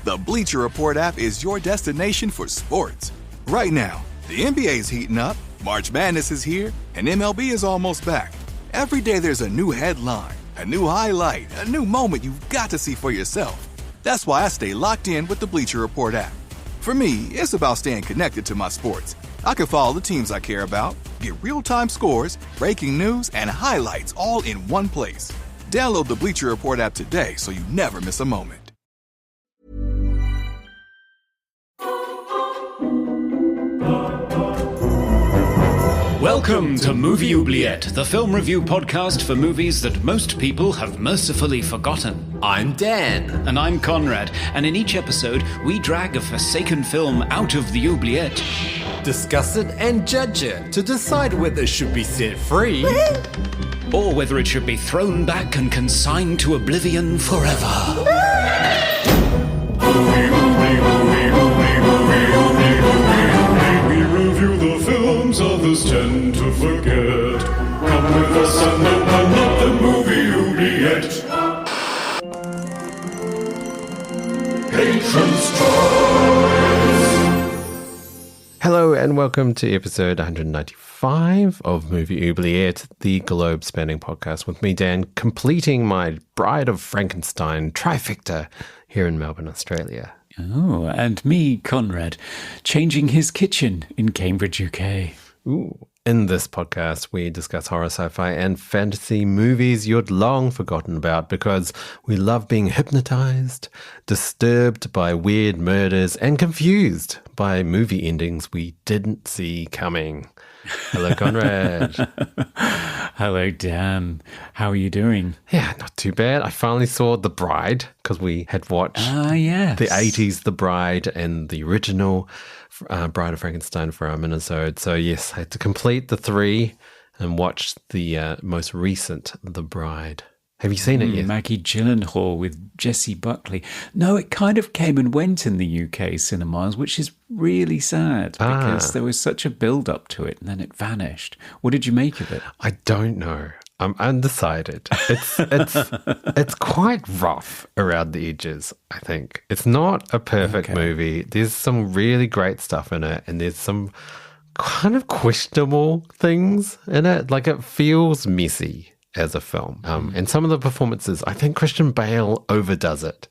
The Bleacher Report app is your destination for sports. Right now, the NBA's heating up, March Madness is here, and MLB is almost back. Every day there's a new headline, a new highlight, a new moment you've got to see for yourself. That's why I stay locked in with the Bleacher Report app. For me, it's about staying connected to my sports. I can follow the teams I care about, get real-time scores, breaking news, and highlights all in one place. Download the Bleacher Report app today so you never miss a moment. Welcome to Movie Oubliette, the film review podcast for movies that most people have mercifully forgotten. I'm Dan. And I'm Conrad, and in each episode, we drag a forsaken film out of the oubliette, Discuss it and judge it to decide whether it should be set free or whether it should be thrown back and consigned to oblivion forever. We review the films others tend to forget. Come with us and open up the movie oubliette. Patron's Choice. Hello and welcome to episode 195 of Movie Oubliette, the globe-spanning podcast with me, Dan, completing my Bride of Frankenstein trifecta here in Melbourne, Australia. Oh, and me, Conrad, changing his kitchen in Cambridge, UK. Ooh. In this podcast, we discuss horror, sci-fi, and fantasy movies you'd long forgotten about because we love being hypnotized, disturbed by weird murders, and confused by movie endings we didn't see coming. Hello, Conrad. Hello, Dan. How are you doing? Yeah, not too bad. I finally saw The Bride because we had watched yes. the 80s The Bride and the original Bride of Frankenstein for our minisode. So yes, I had to complete the three and watch the most recent The Bride. Have you seen it yet? Maggie Gyllenhaal with Jessie Buckley. No, it kind of came and went in the UK cinemas, which is really sad because there was such a build-up to it and then it vanished. What did you make of it? I don't know. I'm undecided. It's quite rough around the edges, I think. It's not a perfect movie. There's some really great stuff in it, and there's some kind of questionable things in it. Like, it feels messy as a film. And some of the performances, I think Christian Bale overdoes it.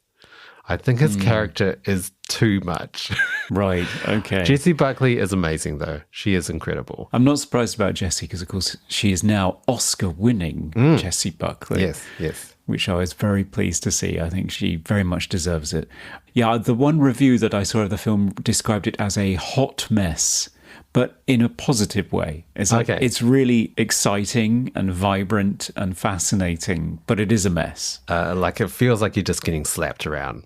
I think his character is too much. Right, okay. Jessie Buckley is amazing, though. She is incredible. I'm not surprised about Jessie because, of course, she is now Oscar-winning Jessie Buckley. Yes. Which I was very pleased to see. I think she very much deserves it. Yeah, the one review that I saw of the film described it as a hot mess, but in a positive way. It's really exciting and vibrant and fascinating, but it is a mess. Like, it feels like you're just getting slapped around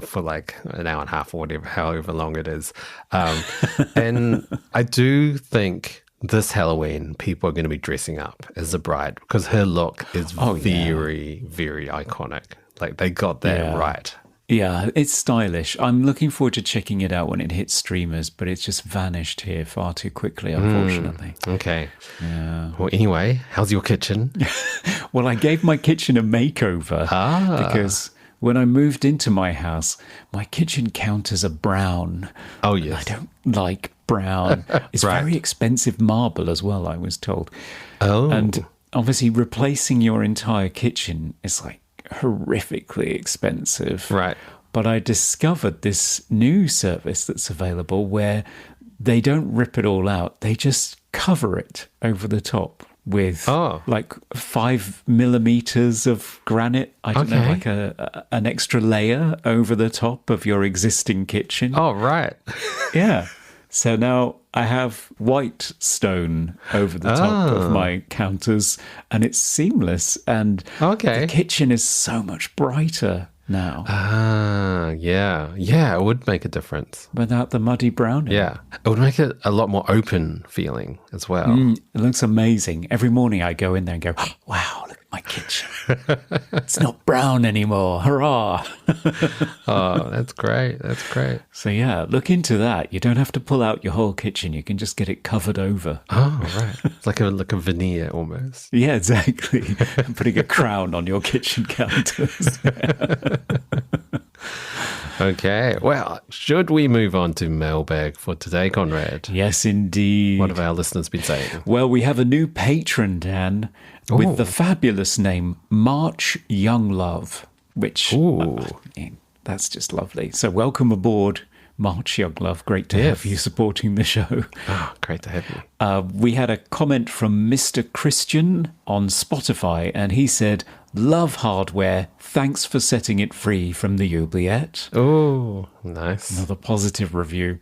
for like an hour and a half or whatever, however long it is. And I do think this Halloween people are going to be dressing up as the bride because her look is very, very iconic. Like, they got that right. Yeah, it's stylish. I'm looking forward to checking it out when it hits streamers, but it's just vanished here far too quickly, unfortunately. Okay. Yeah. Well, anyway, how's your kitchen? Well, I gave my kitchen a makeover because when I moved into my house, my kitchen counters are brown. Oh, yes. I don't like brown. It's very expensive marble as well, I was told. Oh. And obviously replacing your entire kitchen is like horrifically expensive. Right. But I discovered this new service that's available where they don't rip it all out. They just cover it over the top with like 5 millimeters of granite. I don't know, like an extra layer over the top of your existing kitchen. Oh, right. Yeah. So now I have white stone over the top of my counters and it's seamless and the kitchen is so much brighter now. Yeah, it would make a difference. Without the muddy browning. Yeah, it would make it a lot more open feeling as well. It looks amazing. Every morning I go in there and go, oh, wow, look at my kitchen. It's not brown anymore. Hurrah. Oh, that's great. That's great. So yeah, look into that. You don't have to pull out your whole kitchen. You can just get it covered over. Oh, right. It's like a veneer almost. Yeah, exactly. Putting a crown on your kitchen counters. Okay, well, should we move on to mailbag for today, Conrad? Yes, indeed. What have our listeners been saying? Well, we have a new patron, Dan, with the fabulous name March Younglove, which that's just lovely. So welcome aboard, March Younglove. Great to have you supporting the show. Oh, great to have you. We had a comment from Mr. Christian on Spotify, and he said, "Love hardware. Thanks for setting it free from the Oubliette." Oh, nice. Another positive review.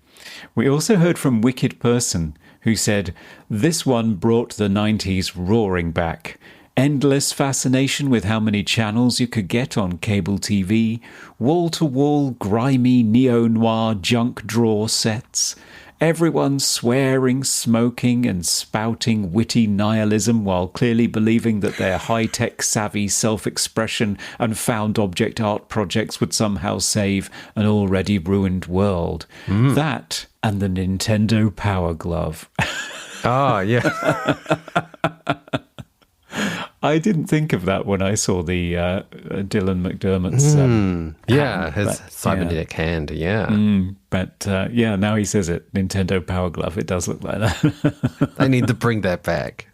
We also heard from Wicked Person, who said, "This one brought the 90s roaring back. Endless fascination with how many channels you could get on cable TV, wall-to-wall grimy neo-noir junk drawer sets, everyone swearing, smoking and spouting witty nihilism while clearly believing that their high-tech savvy self-expression and found object art projects would somehow save an already ruined world. That and the Nintendo Power Glove." Oh, yeah. I didn't think of that when I saw the Dylan McDermott's... his cybernetic hand, But now he says it, Nintendo Power Glove. It does look like that. They need to bring that back.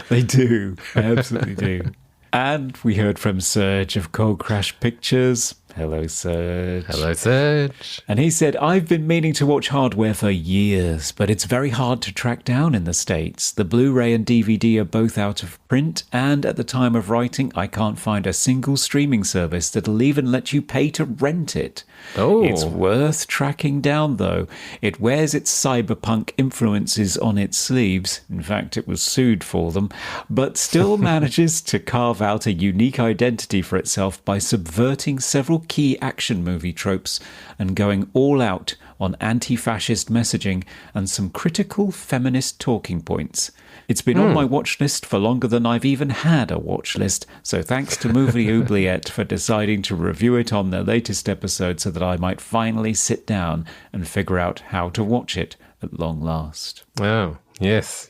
They do. They absolutely do. And we heard from Serge of Cold Crash Pictures. Hello, Serge. Hello, Serge. And he said, "I've been meaning to watch hardware for years, but it's very hard to track down in the States. The Blu-ray and DVD are both out of print, and at the time of writing, I can't find a single streaming service that'll even let you pay to rent it. Oh. It's worth tracking down, though. It wears its cyberpunk influences on its sleeves. In fact, it was sued for them, but still manages to carve out a unique identity for itself by subverting several key action movie tropes and going all out on anti-fascist messaging and some critical feminist talking points. It's been on my watch list for longer than I've even had a watch list, so thanks to Movie Oubliette for deciding to review it on their latest episode so that I might finally sit down and figure out how to watch it at long last." Oh, yes.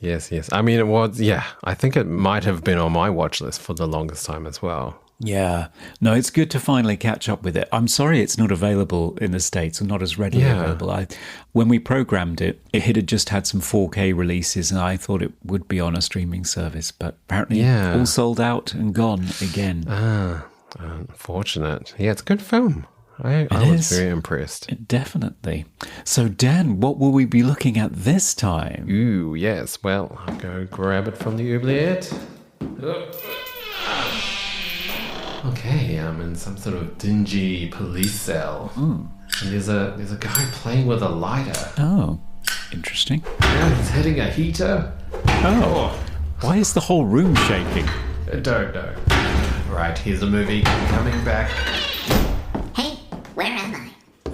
I mean, it was, I think it might have been on my watch list for the longest time as well. Yeah. No, it's good to finally catch up with it. I'm sorry it's not available in the States and not as readily available. When we programmed it, it had just had some 4K releases and I thought it would be on a streaming service, but apparently all sold out and gone again. Unfortunate. Yeah, it's a good film. I was very impressed. Definitely. So, Dan, what will we be looking at this time? Ooh, yes. Well, I'll go grab it from the Oubliette. Okay, I'm in some sort of dingy police cell. And there's a guy playing with a lighter. Oh, interesting. Yeah, he's hitting a heater. Oh. Why is the whole room shaking? I don't know. Right, here's the movie coming back. Hey, where am I?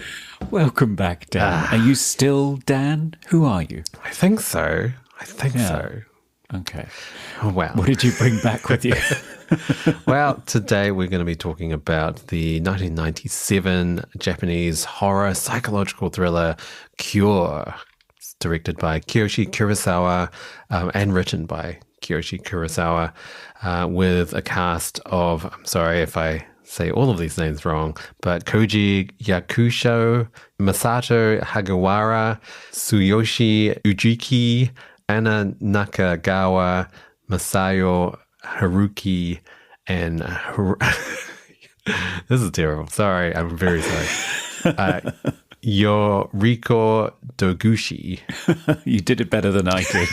Welcome back, Dan. Are you still Dan? Who are you? I think so. So. Okay. Oh, wow. What did you bring back with you? Well, today we're going to be talking about the 1997 Japanese horror psychological thriller Cure. It's directed by Kiyoshi Kurosawa and written by Kiyoshi Kurosawa with a cast of, I'm sorry if I say all of these names wrong, but Kōji Yakusho, Masato Hagiwara, Tsuyoshi Ujiki, Anna Nakagawa, Masayo Haruki, and this is terrible. Sorry, I'm very sorry. Yoriko Doguchi. You did it better than I did.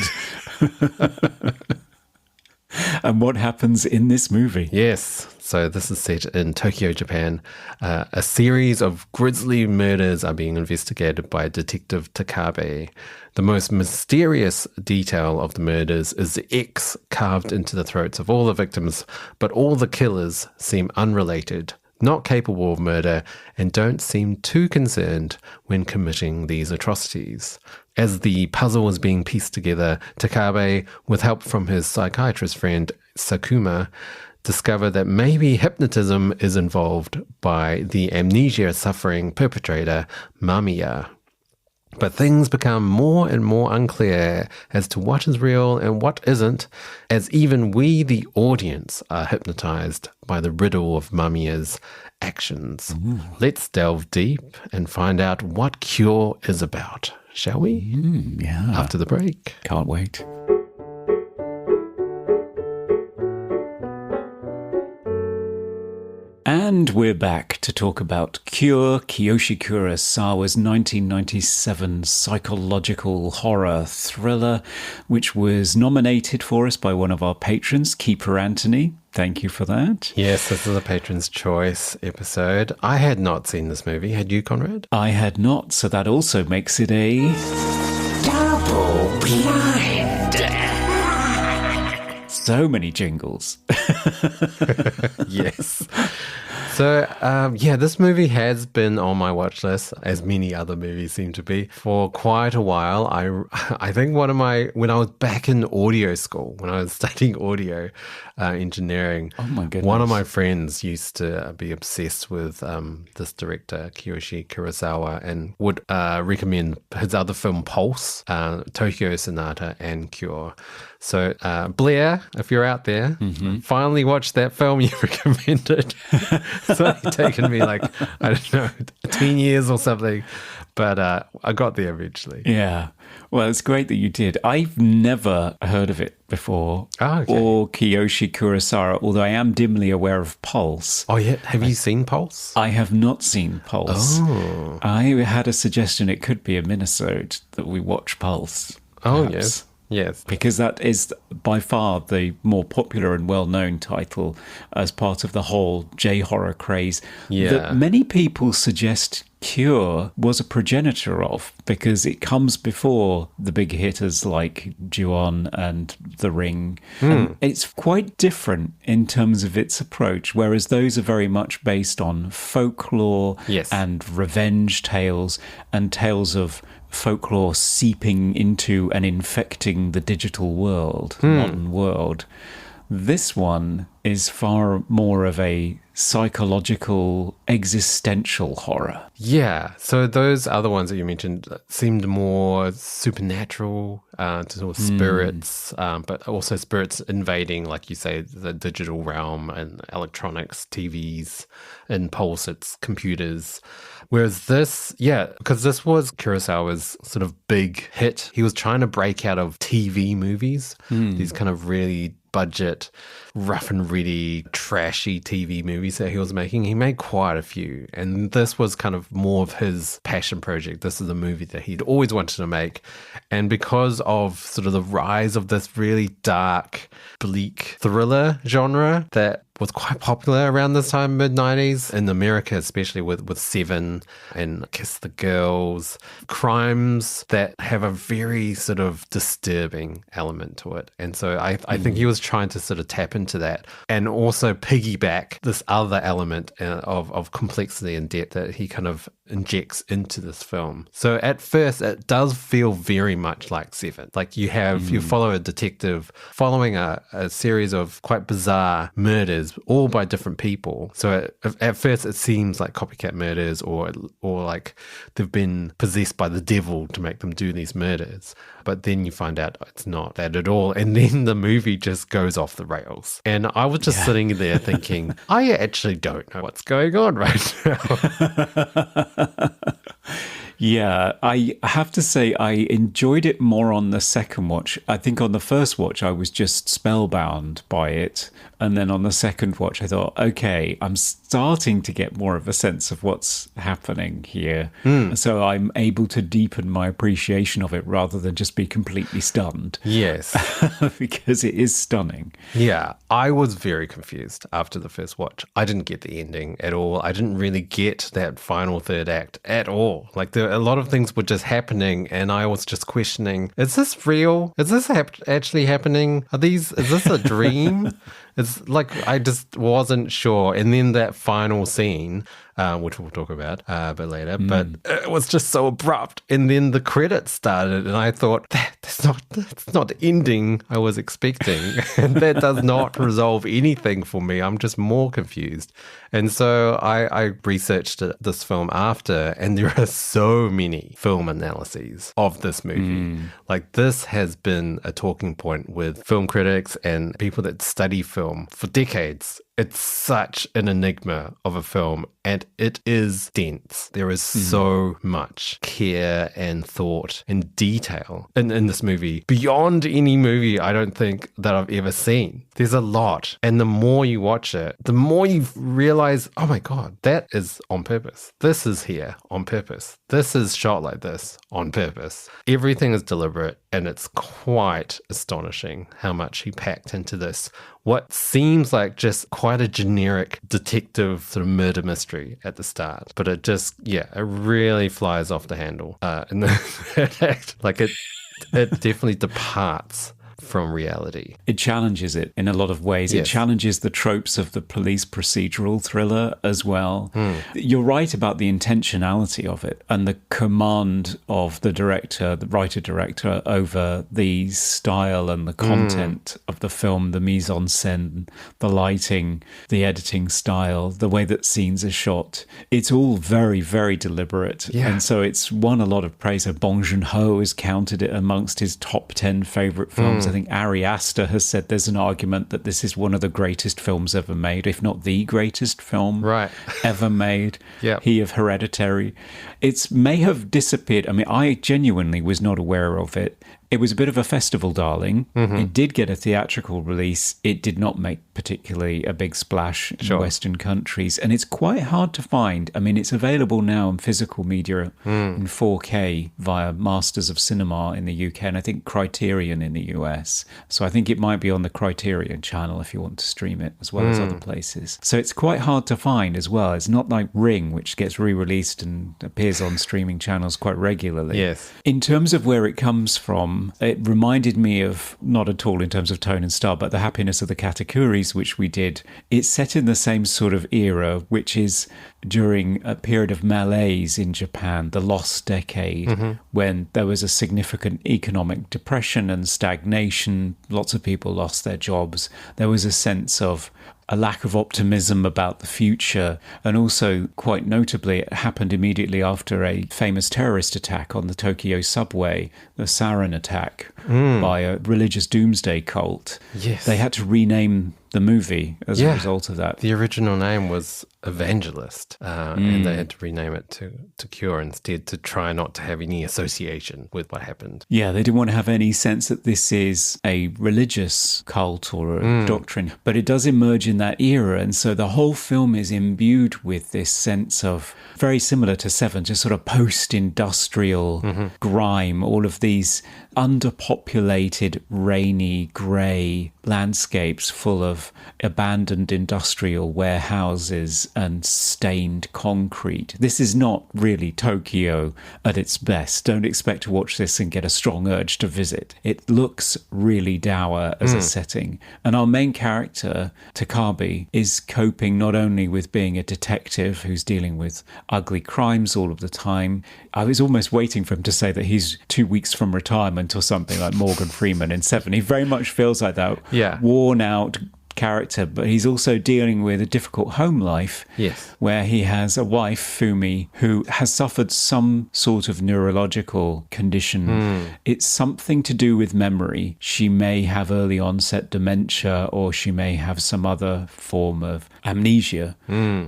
And what happens in this movie? Yes. So this is set in Tokyo, Japan. A series of grisly murders are being investigated by Detective Takabe. The most mysterious detail of the murders is the X carved into the throats of all the victims, but all the killers seem unrelated, not capable of murder, and don't seem too concerned when committing these atrocities. As the puzzle is being pieced together, Takabe, with help from his psychiatrist friend Sakuma, discover that maybe hypnotism is involved by the amnesia-suffering perpetrator Mamiya. But things become more and more unclear as to what is real and what isn't, as even we, the audience, are hypnotized by the riddle of Mamiya's actions. Let's delve deep and find out what Cure is about, shall we? Yeah. After the break. Can't wait. And we're back to talk about Cure, Kiyoshi Kurosawa's 1997 psychological horror thriller, which was nominated for us by one of our patrons, Keeper Anthony. Thank you for that. Yes, this is a Patron's Choice episode. I had not seen this movie. Had you, Conrad? I had not, so that also makes it a... double blind. So many jingles. Yes. So, this movie has been on my watch list, as many other movies seem to be, for quite a while. I think when I was back in audio school, when I was studying audio engineering, oh my goodness, one of my friends used to be obsessed with this director, Kiyoshi Kurosawa, and would recommend his other film, Pulse, Tokyo Sonata, and Cure. So, Blair, if you're out there, finally watched that film you recommended. It's only taken me like, I don't know, 10 years or something, but I got there eventually. Yeah. Well, it's great that you did. I've never heard of it before, or Kiyoshi Kurosawa, although I am dimly aware of Pulse. Oh, yeah. Have you seen Pulse? I have not seen Pulse. Oh. I had a suggestion it could be a minisode that we watch Pulse. Oh, perhaps. yes. Yes. Because that is by far the more popular and well-known title as part of the whole J-horror craze that many people suggest Cure was a progenitor of, because it comes before the big hitters like Ju-on and The Ring. And it's quite different in terms of its approach, whereas those are very much based on folklore and revenge tales and tales of folklore seeping into and infecting the digital world, the modern world. This one is far more of a psychological, existential horror. Yeah. So those other ones that you mentioned seemed more supernatural, to sort of spirits, but also spirits invading, like you say, the digital realm and electronics, TVs, and Pulse, it's computers. Whereas this, because this was Kurosawa's sort of big hit. He was trying to break out of TV movies, these kind of really budget, rough and ready, trashy TV movies that he was making. He made quite a few, and this was kind of more of his passion project. This is a movie that he'd always wanted to make, and because of sort of the rise of this really dark, bleak thriller genre that was quite popular around this time, mid-90s, in America, especially with Seven and Kiss the Girls, crimes that have a very sort of disturbing element to it. And so I think he was trying to sort of tap into that and also piggyback this other element of complexity and depth that he kind of injects into this film. So at first, it does feel very much like Seven. Like you follow a detective following a series of quite bizarre murders, all by different people. So at first it seems like copycat murders or like they've been possessed by the devil to make them do these murders. But then you find out it's not that at all. And then the movie just goes off the rails. And I was just sitting there thinking, I actually don't know what's going on right now. Yeah, I have to say I enjoyed it more on the second watch. I think on the first watch I was just spellbound by it. And then on the second watch I thought, okay, I'm starting to get more of a sense of what's happening here. So I'm able to deepen my appreciation of it rather than just be completely stunned. Yes. Because it is stunning. Yeah, I was very confused after the first watch. I didn't get the ending at all. I didn't really get that final third act at all. Like a lot of things were just happening and I was just questioning, is this real? Is this actually happening? Is this a dream? It's like I just wasn't sure. And then that final scene, which we'll talk about a bit later, but it was just so abrupt. And then the credits started and I thought, that's not the ending I was expecting. And that does not resolve anything for me. I'm just more confused. And so I researched this film after, and there are so many film analyses of this movie. Like this has been a talking point with film critics and people that study film for decades. It's such an enigma of a film, and it is dense. There is so much care and thought and detail in this movie, beyond any movie I don't think that I've ever seen. There's a lot. And the more you watch it, the more you realize, oh my God, that is on purpose. This is here on purpose. This is shot like this on purpose. Everything is deliberate, and it's quite astonishing how much he packed into this. What seems like just quite a generic detective sort of murder mystery at the start. But it just, it really flies off the handle in the third act. Like it definitely departs from reality. It challenges it in a lot of ways. Yes. It challenges the tropes of the police procedural thriller as well. You're right about the intentionality of it and the command of the director, the writer-director, over the style and the content of the film, the mise en scène, the lighting, the editing style, the way that scenes are shot. It's all very, very deliberate. Yeah. And so it's won a lot of praise. Bong Joon-ho has counted it amongst his top 10 favourite films. I think Ari Aster has said there's an argument that this is one of the greatest films ever made, if not the greatest film ever made. He of Hereditary. It may have disappeared. I mean, I genuinely was not aware of it. It was a bit of a festival darling. It did get a theatrical release. It did not make particularly a big splash in Western countries. And it's quite hard to find. I mean, it's available now in physical media in 4K via Masters of Cinema in the UK and I think Criterion in the US. So I think it might be on the Criterion channel if you want to stream it, as well as other places. So it's quite hard to find as well. It's not like Ring, which gets re-released and appears on streaming channels quite regularly. Yes. In terms of where it comes from, it reminded me of, not at all in terms of tone and style, but The Happiness of the Katakuris, which we did. It's set in the same sort of era, which is during a period of malaise in Japan, the lost decade, when there was a significant economic depression and stagnation. Lots of people lost their jobs. There was a sense of a lack of optimism about the future. And also, quite notably, it happened immediately after a famous terrorist attack on the Tokyo subway, the sarin attack by a religious doomsday cult. Yes. They had to rename the movie as a result of that. The original name was Evangelist, and they had to rename it to Cure instead to try not to have any association with what happened. Yeah, they didn't want to have any sense that this is a religious cult or a doctrine, but it does emerge in that era, and so the whole film is imbued with this sense of, very similar to Seven, just sort of post-industrial grime, all of these underpopulated, rainy, grey landscapes full of abandoned industrial warehouses and stained concrete. This is not really Tokyo at its best. Don't expect to watch this and get a strong urge to visit. It looks really dour as a setting. And our main character, Takabe, is coping not only with being a detective who's dealing with ugly crimes all of the time. I was almost waiting for him to say that he's 2 weeks from retirement or something like Morgan Freeman in Seven. He very much feels like that worn out character, but he's also dealing with a difficult home life where he has a wife, Fumi, who has suffered some sort of neurological condition. It's something to do with memory. She may have early onset dementia, or she may have some other form of amnesia,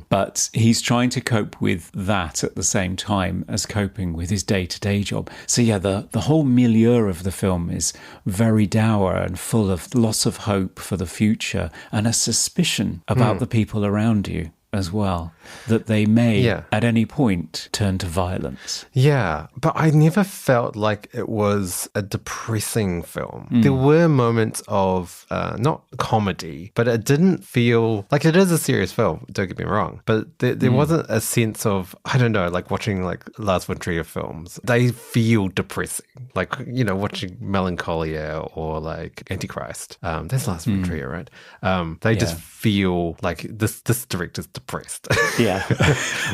but he's trying to cope with that at the same time as coping with his day-to-day job. So the whole milieu of the film is very dour and full of loss of hope for the future and a suspicion about the people around you as well, that they may at any point turn to violence. Yeah, but I never felt like it was a depressing film. There were moments of, not comedy, but it didn't feel like it is a serious film, don't get me wrong. But there wasn't a sense of, I don't know, like watching like Lars von Trier films. They feel depressing. Like, you know, watching Melancholia or like Antichrist. That's Lars von Trier, right? They just feel like this director's depressed.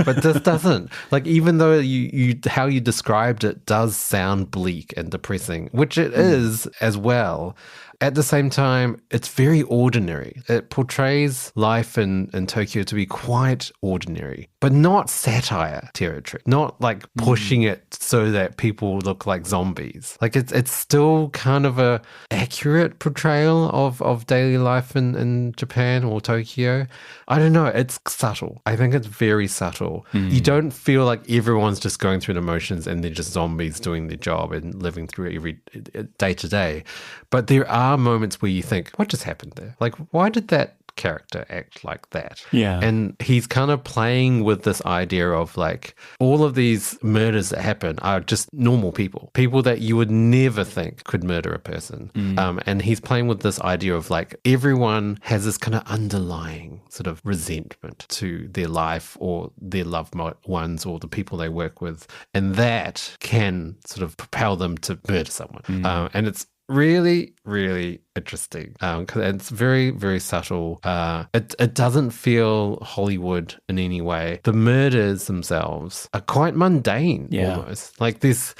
But this doesn't. Like, even though you how you described it does sound bleak and depressing, which it is as well, at the same time, it's very ordinary. It portrays life in Tokyo to be quite ordinary, but not satire territory, not like pushing it so that people look like zombies. Like it's still kind of a accurate portrayal of daily life in Japan or Tokyo. I don't know. It's subtle. I think it's very subtle. You don't feel like everyone's just going through the motions and they're just zombies doing their job and living through every day to day. But there are moments where you think, what just happened there? Like, why did that character act like that? Yeah. And he's kind of playing with this idea of like all of these murders that happen are just normal people that you would never think could murder a person. And he's playing with this idea of like everyone has this kind of underlying sort of resentment to their life or their loved ones or the people they work with, and that can sort of propel them to murder someone. And it's really, really interesting because it's very, very subtle. It doesn't feel Hollywood in any way. The murders themselves are quite mundane, almost. Like there's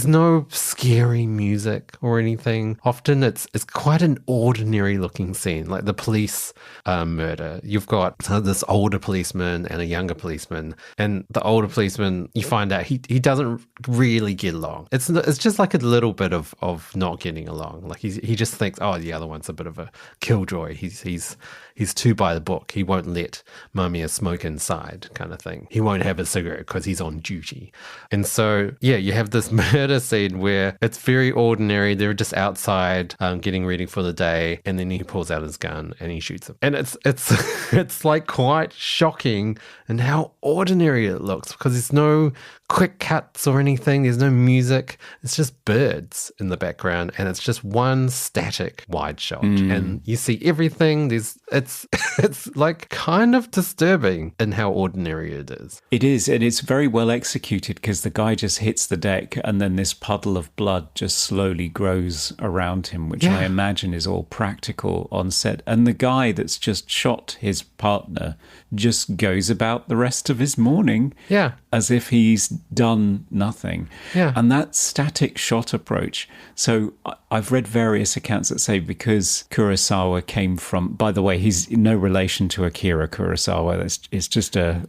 no scary music or anything. Often it's quite an ordinary looking scene, like the police murder. You've got this older policeman and a younger policeman, and the older policeman, you find out he doesn't really get along. It's just like a little bit of not getting along. Like he just thinks, oh, the other one's a bit of a killjoy. He's too by the book. He won't let Mamiya smoke inside, kind of thing. He won't have a cigarette because he's on duty. And so, yeah, you have this murder scene where it's very ordinary. They're just outside getting ready for the day, and then he pulls out his gun and he shoots him. And it's like quite shocking in how ordinary it looks because there's no quick cuts or anything. There's no music. It's just birds in the background, and it's just one static wide shot, and you see everything. It's like kind of disturbing in how ordinary it is. It is, and it's very well executed because the guy just hits the deck, and then this puddle of blood just slowly grows around him, which I imagine is all practical on set. And the guy that's just shot his partner just goes about the rest of his morning as if he's done nothing. And that static shot approach. So I've read various accounts that say because Kurosawa came from, by the way, he's in no relation to Akira Kurosawa. It's just a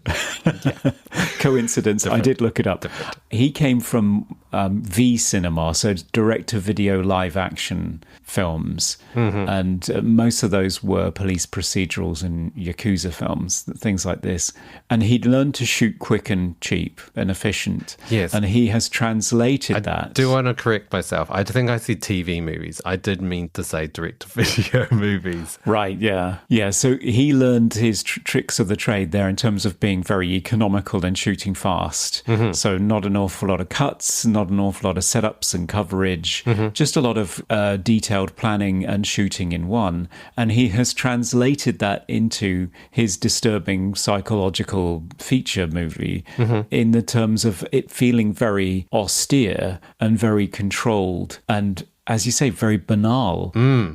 coincidence. I did look it up. He came from V cinema, so direct-to-video live-action films. And most of those were police procedurals and Yakuza films, things like this. And he'd learned to shoot quick and cheap and efficient. Yes. And he has translated that. I do want to correct myself. I think I said TV movies. I did mean to say direct-to-video movies. Right, yeah. Yeah, so he learned his tricks of the trade there in terms of being very economical and shooting fast. So not an awful lot of cuts, not an awful lot of setups and coverage, just a lot of detailed planning and shooting in one. And he has translated that into his disturbing psychological feature movie in the terms of it feeling very austere and very controlled and, as you say, very banal.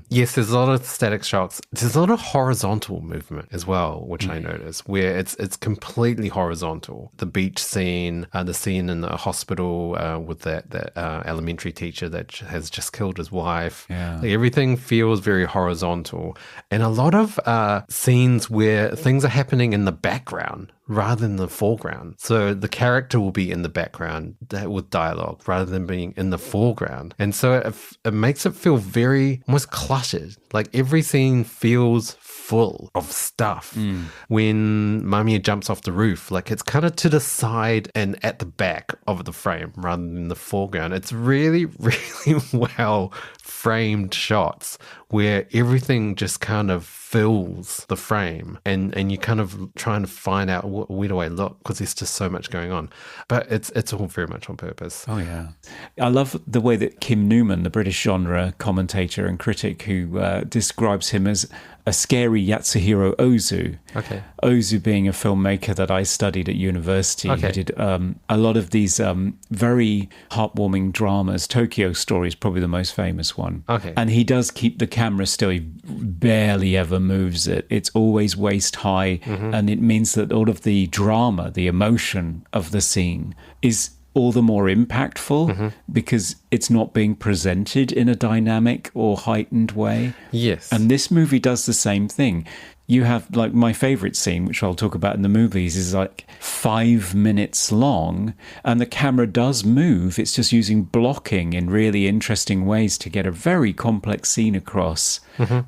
Yes, there's a lot of static shots. There's a lot of horizontal movement as well, which I noticed, where it's completely horizontal. The beach scene, the scene in the hospital with that elementary teacher that has just killed his wife. Yeah. Like, everything feels very horizontal. And a lot of scenes where things are happening in the background rather than the foreground. So the character will be in the background with dialogue rather than being in the foreground. And so it makes it feel very almost cluttered. Like every scene feels full of stuff. When Mamiya jumps off the roof, like it's kind of to the side and at the back of the frame rather than the foreground. It's really, really well framed shots where everything just kind of fills the frame and you're kind of trying to find out where do I look because there's just so much going on. But it's all very much on purpose. Oh, yeah. I love the way that Kim Newman, the British genre commentator and critic who describes him as a scary Yatsuhiro Ozu. Okay. Ozu being a filmmaker that I studied at university. Okay. He did a lot of these very heartwarming dramas. Tokyo Story is probably the most famous one. Okay. And he does keep the camera still. He barely ever moves it. It's always waist high. And it means that all of the drama, the emotion of the scene is all the more impactful because it's not being presented in a dynamic or heightened way. Yes. And this movie does the same thing. You have, like, my favorite scene, which I'll talk about in the movies, is like 5 minutes long, and the camera does move. It's just using blocking in really interesting ways to get a very complex scene across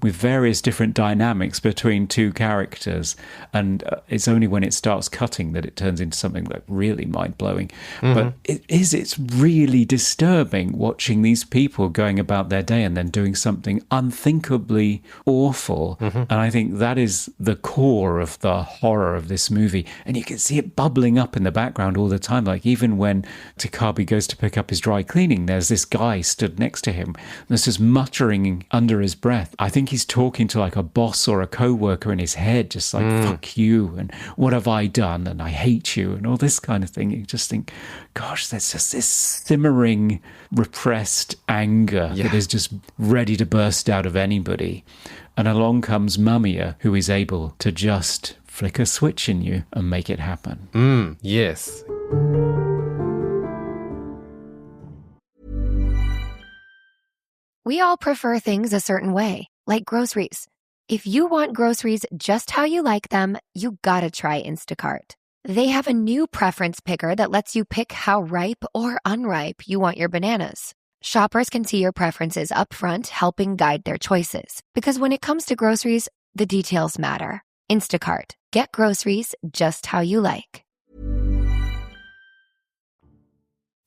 with various different dynamics between two characters. And it's only when it starts cutting that it turns into something like really mind-blowing. But it's really disturbing watching these people going about their day and then doing something unthinkably awful. And I think that is the core of the horror of this movie. And you can see it bubbling up in the background all the time. Like even when Takabe goes to pick up his dry cleaning, there's this guy stood next to him that's just muttering under his breath. I think he's talking to like a boss or a co-worker in his head, just like, fuck you, and what have I done, and I hate you, and all this kind of thing. You just think, gosh, there's just this simmering, repressed anger that is just ready to burst out of anybody. And along comes Mamiya, who is able to just flick a switch in you and make it happen. Yes. We all prefer things a certain way, like groceries. If you want groceries just how you like them, you gotta try Instacart. They have a new preference picker that lets you pick how ripe or unripe you want your bananas. Shoppers can see your preferences up front, helping guide their choices. Because when it comes to groceries, the details matter. Instacart. Get groceries just how you like.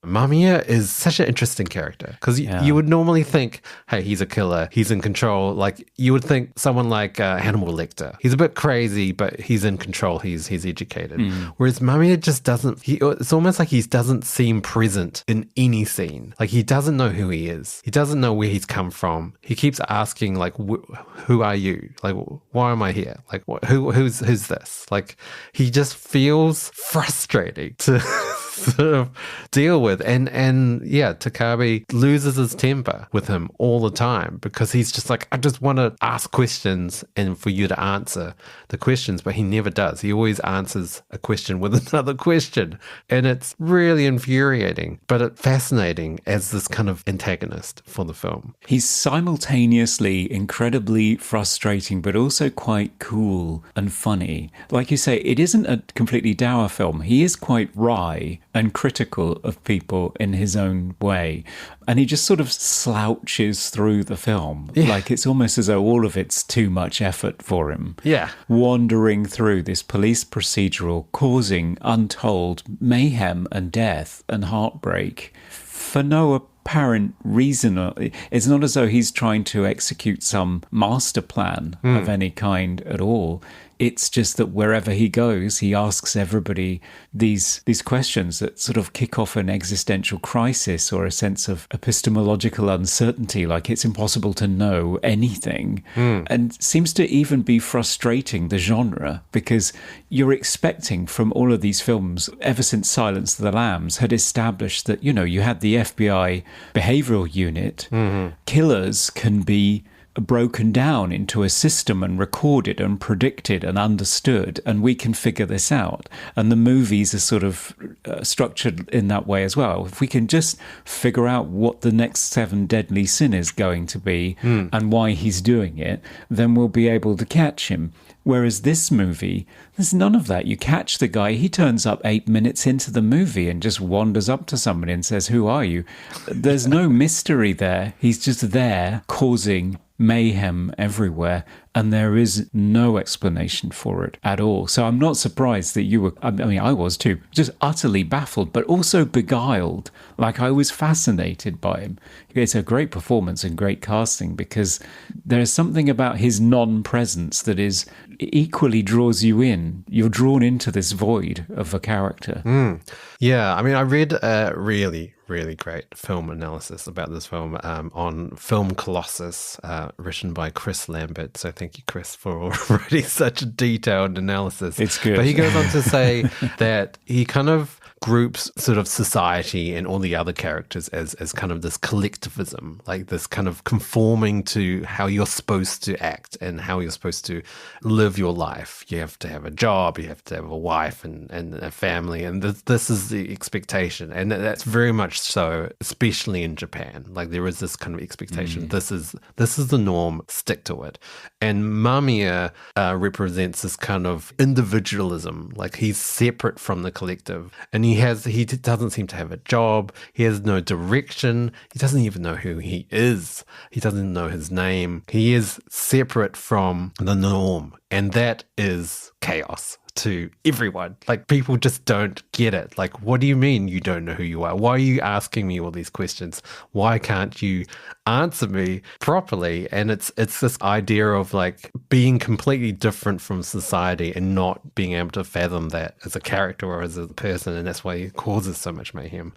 Mamiya is such an interesting character because you would normally think, hey, he's a killer, he's in control. Like you would think someone like Hannibal Lecter. He's a bit crazy, but he's in control. He's educated. Whereas Mamiya just doesn't. It's almost like he doesn't seem present in any scene. Like he doesn't know who he is. He doesn't know where he's come from. He keeps asking like, "Who are you? Like, why am I here? Like, who's this?" Like he just feels frustrating to sort of deal with. And yeah, Takabe loses his temper with him all the time because he's just like, I just want to ask questions and for you to answer the questions, but he never does. He always answers a question with another question. And it's really infuriating, but it's fascinating as this kind of antagonist for the film. He's simultaneously incredibly frustrating, but also quite cool and funny. Like you say, it isn't a completely dour film. He is quite wry and critical of people in his own way. And he just sort of slouches through the film. Yeah. Like it's almost as though all of it's too much effort for him. Yeah. Wandering through this police procedural, causing untold mayhem and death and heartbreak for no apparent reason. It's not as though he's trying to execute some master plan of any kind at all. It's just that wherever he goes, he asks everybody these questions that sort of kick off an existential crisis or a sense of epistemological uncertainty, like it's impossible to know anything. And seems to even be frustrating the genre because you're expecting from all of these films, ever since Silence of the Lambs had established that, you know, you had the FBI behavioral unit, killers can be broken down into a system and recorded and predicted and understood, and we can figure this out. And the movies are sort of structured in that way as well. If we can just figure out what the next 7 deadly sin is going to be and why he's doing it, then we'll be able to catch him. Whereas this movie, there's none of that. You catch the guy, he turns up 8 minutes into the movie and just wanders up to somebody and says, "Who are you?" There's no mystery there. He's just there causing mayhem everywhere, and there is no explanation for it at all. So I'm not surprised that you were, I mean, I was too, just utterly baffled, but also beguiled. Like I was fascinated by him. It's a great performance and great casting because there's something about his non-presence that is equally draws you in. You're drawn into this void of a character. Yeah, I mean, I read a really great film analysis about this film on Film Colossus, written by Chris Lambert. So thank you, Chris, for writing such a detailed analysis. It's good. But he goes on to say that he kind of groups sort of society and all the other characters as kind of this collectivism, like this kind of conforming to how you're supposed to act and how you're supposed to live live your life, you have to have a job, you have to have a wife and a family, and this is the expectation. And that's very much so, especially in Japan. Like there is this kind of expectation. This is the norm, stick to it. And Mamiya represents this kind of individualism, like he's separate from the collective, and he doesn't seem to have a job, he has no direction, he doesn't even know who he is, he doesn't know his name, he is separate from the norm, and that is chaos to everyone. Like people just don't get it. Like, what do you mean you don't know who you are? Why are you asking me all these questions? Why can't you answer me properly? And it's this idea of like being completely different from society and not being able to fathom that as a character or as a person, and that's why he causes so much mayhem.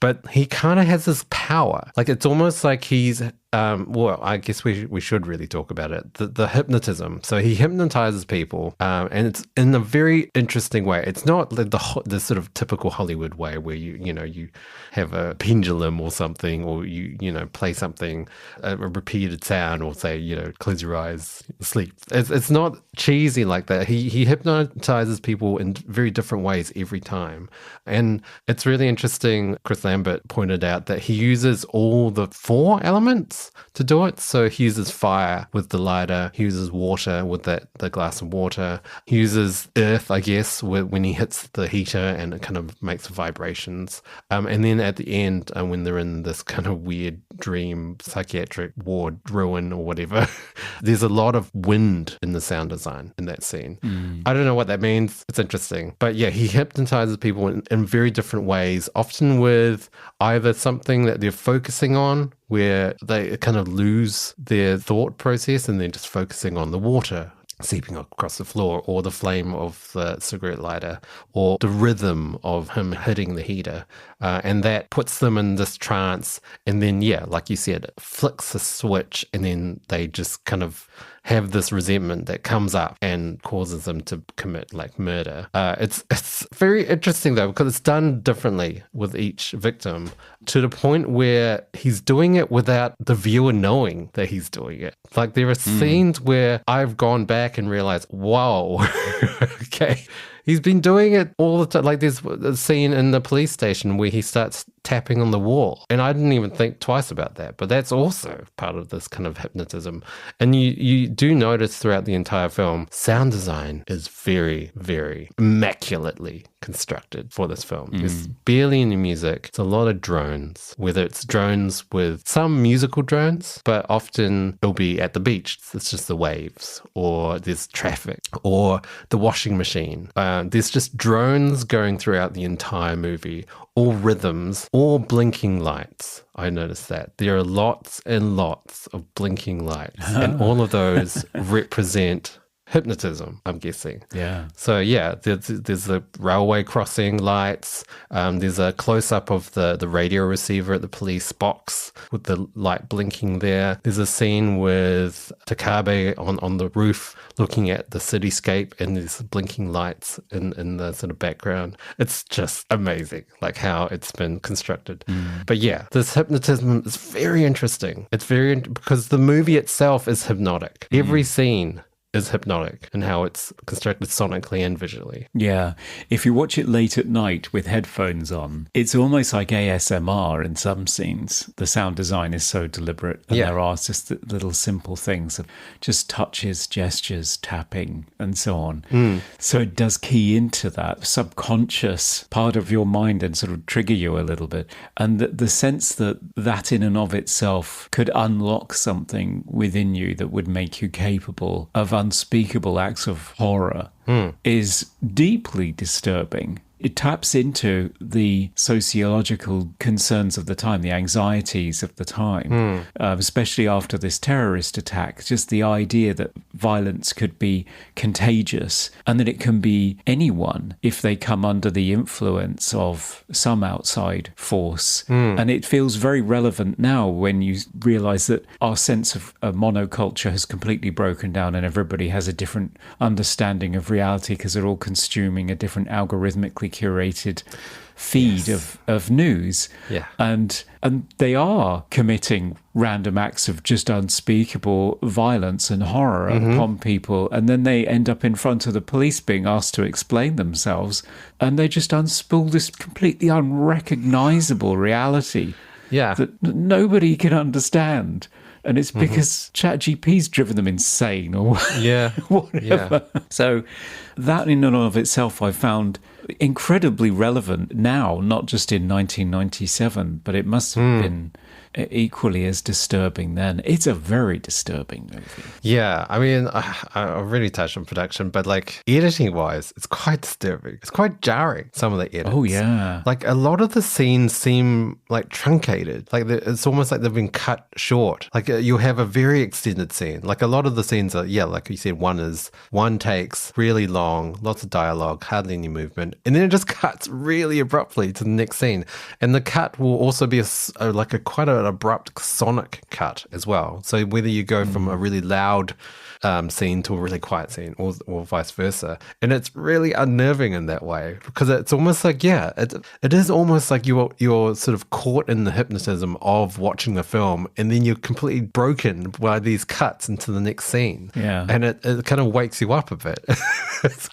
But he kind of has this power. Like it's almost like he's well, I guess we should really talk about it. The hypnotism. So he hypnotizes people, and it's in a very interesting way. It's not the sort of typical Hollywood way where you have a pendulum or something, or you play something, a repeated sound, or say close your eyes, sleep. It's not cheesy like that. He hypnotizes people in very different ways every time, and it's really interesting. Chris Lambert pointed out that he uses all the 4 elements to do it. So he uses fire with the lighter, he uses water with the glass of water, he uses earth, I guess, when he hits the heater and it kind of makes vibrations. And then at the end, when they're in this kind of weird dream, psychiatric ward ruin or whatever, there's a lot of wind in the sound design in that scene. I don't know what that means. It's interesting. But yeah, he hypnotizes people in very different ways, often with either something that they're focusing on, where they kind of lose their thought process and they're just focusing on the water seeping across the floor, or the flame of the cigarette lighter, or the rhythm of him hitting the heater. And that puts them in this trance. And then, yeah, like you said, it flicks a switch and then they just kind of have this resentment that comes up and causes them to commit like murder. It's very interesting though, because it's done differently with each victim, to the point where he's doing it without the viewer knowing that he's doing it. Like there are scenes where I've gone back and realized, whoa, okay, he's been doing it all the time. Like there's a scene in the police station where he starts tapping on the wall, and I didn't even think twice about that, but that's also part of this kind of hypnotism. And you do notice throughout the entire film, sound design is very, very immaculately constructed for this film. There's barely any music. It's a lot of drones, whether it's drones with some musical drones, but often it'll be at the beach. It's just the waves, or there's traffic, or the washing machine. There's just drones going throughout the entire movie, all rhythms, all blinking lights. I noticed that. There are lots and lots of blinking lights, and all of those represent hypnotism, I'm guessing. Yeah. So yeah, there's the railway crossing lights. There's a close-up of the radio receiver at the police box with the light blinking there. There's a scene with Takabe on the roof looking at the cityscape, and there's blinking lights in the sort of background. It's just amazing, like how it's been constructed. But yeah, this hypnotism is very interesting. It's because the movie itself is hypnotic. Every scene is hypnotic in how it's constructed sonically and visually. Yeah. If you watch it late at night with headphones on, it's almost like ASMR in some scenes. The sound design is so deliberate, and there are just little simple things of just touches, gestures, tapping, and so on. So it does key into that subconscious part of your mind and sort of trigger you a little bit. And the sense that in and of itself could unlock something within you that would make you capable of unspeakable acts of horror is deeply disturbing. It taps into the sociological concerns of the time, the anxieties of the time, especially after this terrorist attack. Just the idea that violence could be contagious and that it can be anyone if they come under the influence of some outside force. And it feels very relevant now when you realize that our sense of monoculture has completely broken down and everybody has a different understanding of reality because they're all consuming a different algorithmically curated feed of news. Yeah. And they are committing random acts of just unspeakable violence and horror upon people. And then they end up in front of the police being asked to explain themselves. And they just unspool this completely unrecognizable reality that nobody can understand. And it's because ChatGPT's driven them insane or whatever. Yeah. So that in and of itself I found incredibly relevant now, not just in 1997, but it must have been equally as disturbing then. It's a very disturbing movie. Yeah, I mean, I really touched on production, but like editing-wise, it's quite disturbing. It's quite jarring, some of the edits. Oh, yeah. Like a lot of the scenes seem like truncated. Like it's almost like they've been cut short. Like you'll have a very extended scene. Like a lot of the scenes are, like you said, one takes, really long, lots of dialogue, hardly any movement, and then it just cuts really abruptly to the next scene. And the cut will also be quite an abrupt sonic cut as well. So whether you go from a really loud scene to a really quiet scene or vice versa. And it's really unnerving in that way because it's almost like, it is almost like you're sort of caught in the hypnotism of watching the film and then you're completely broken by these cuts into the next scene. Yeah. And it kind of wakes you up a bit. It's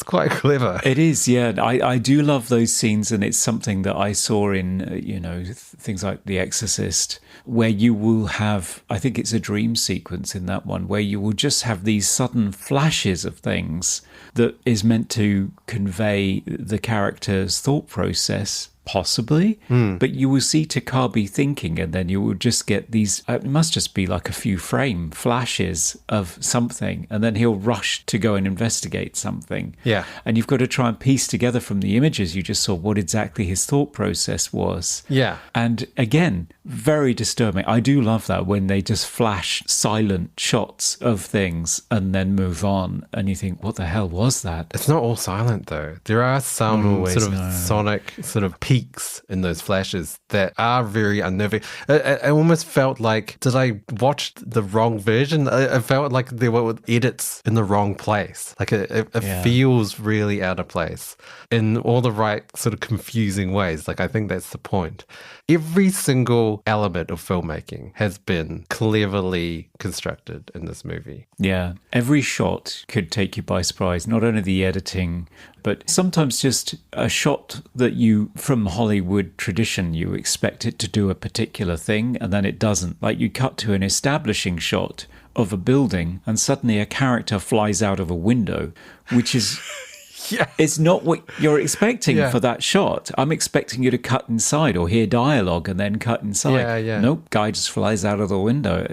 quite clever. It is, yeah. I do love those scenes, and it's something that I saw in, things like The Exorcist, where you will have, I think it's a dream sequence in that one, where you will just have these sudden flashes of things that is meant to convey the character's thought process, possibly, but you will see Takabe thinking, and then you will just get these, it must just be like a few frame flashes of something, and then he'll rush to go and investigate something. Yeah. And you've got to try and piece together from the images you just saw what exactly his thought process was. Yeah. And again, very disturbing. I do love that when they just flash silent shots of things and then move on, and you think, what the hell was that? It's not all silent though. There are some sort of sonic sort of peaks in those flashes that are very unnerving. It almost felt like, did I watch the wrong version? It felt like there were edits in the wrong place. Like it feels really out of place in all the right sort of confusing ways. Like I think that's the point. Every single element of filmmaking has been cleverly constructed in this movie. Yeah, every shot could take you by surprise, not only the editing, but sometimes just a shot that you, from Hollywood tradition, you expect it to do a particular thing and then it doesn't. Like you cut to an establishing shot of a building and suddenly a character flies out of a window, which is... It's not what you're expecting for that shot. I'm expecting you to cut inside or hear dialogue and then cut inside. Nope, guy just flies out of the window.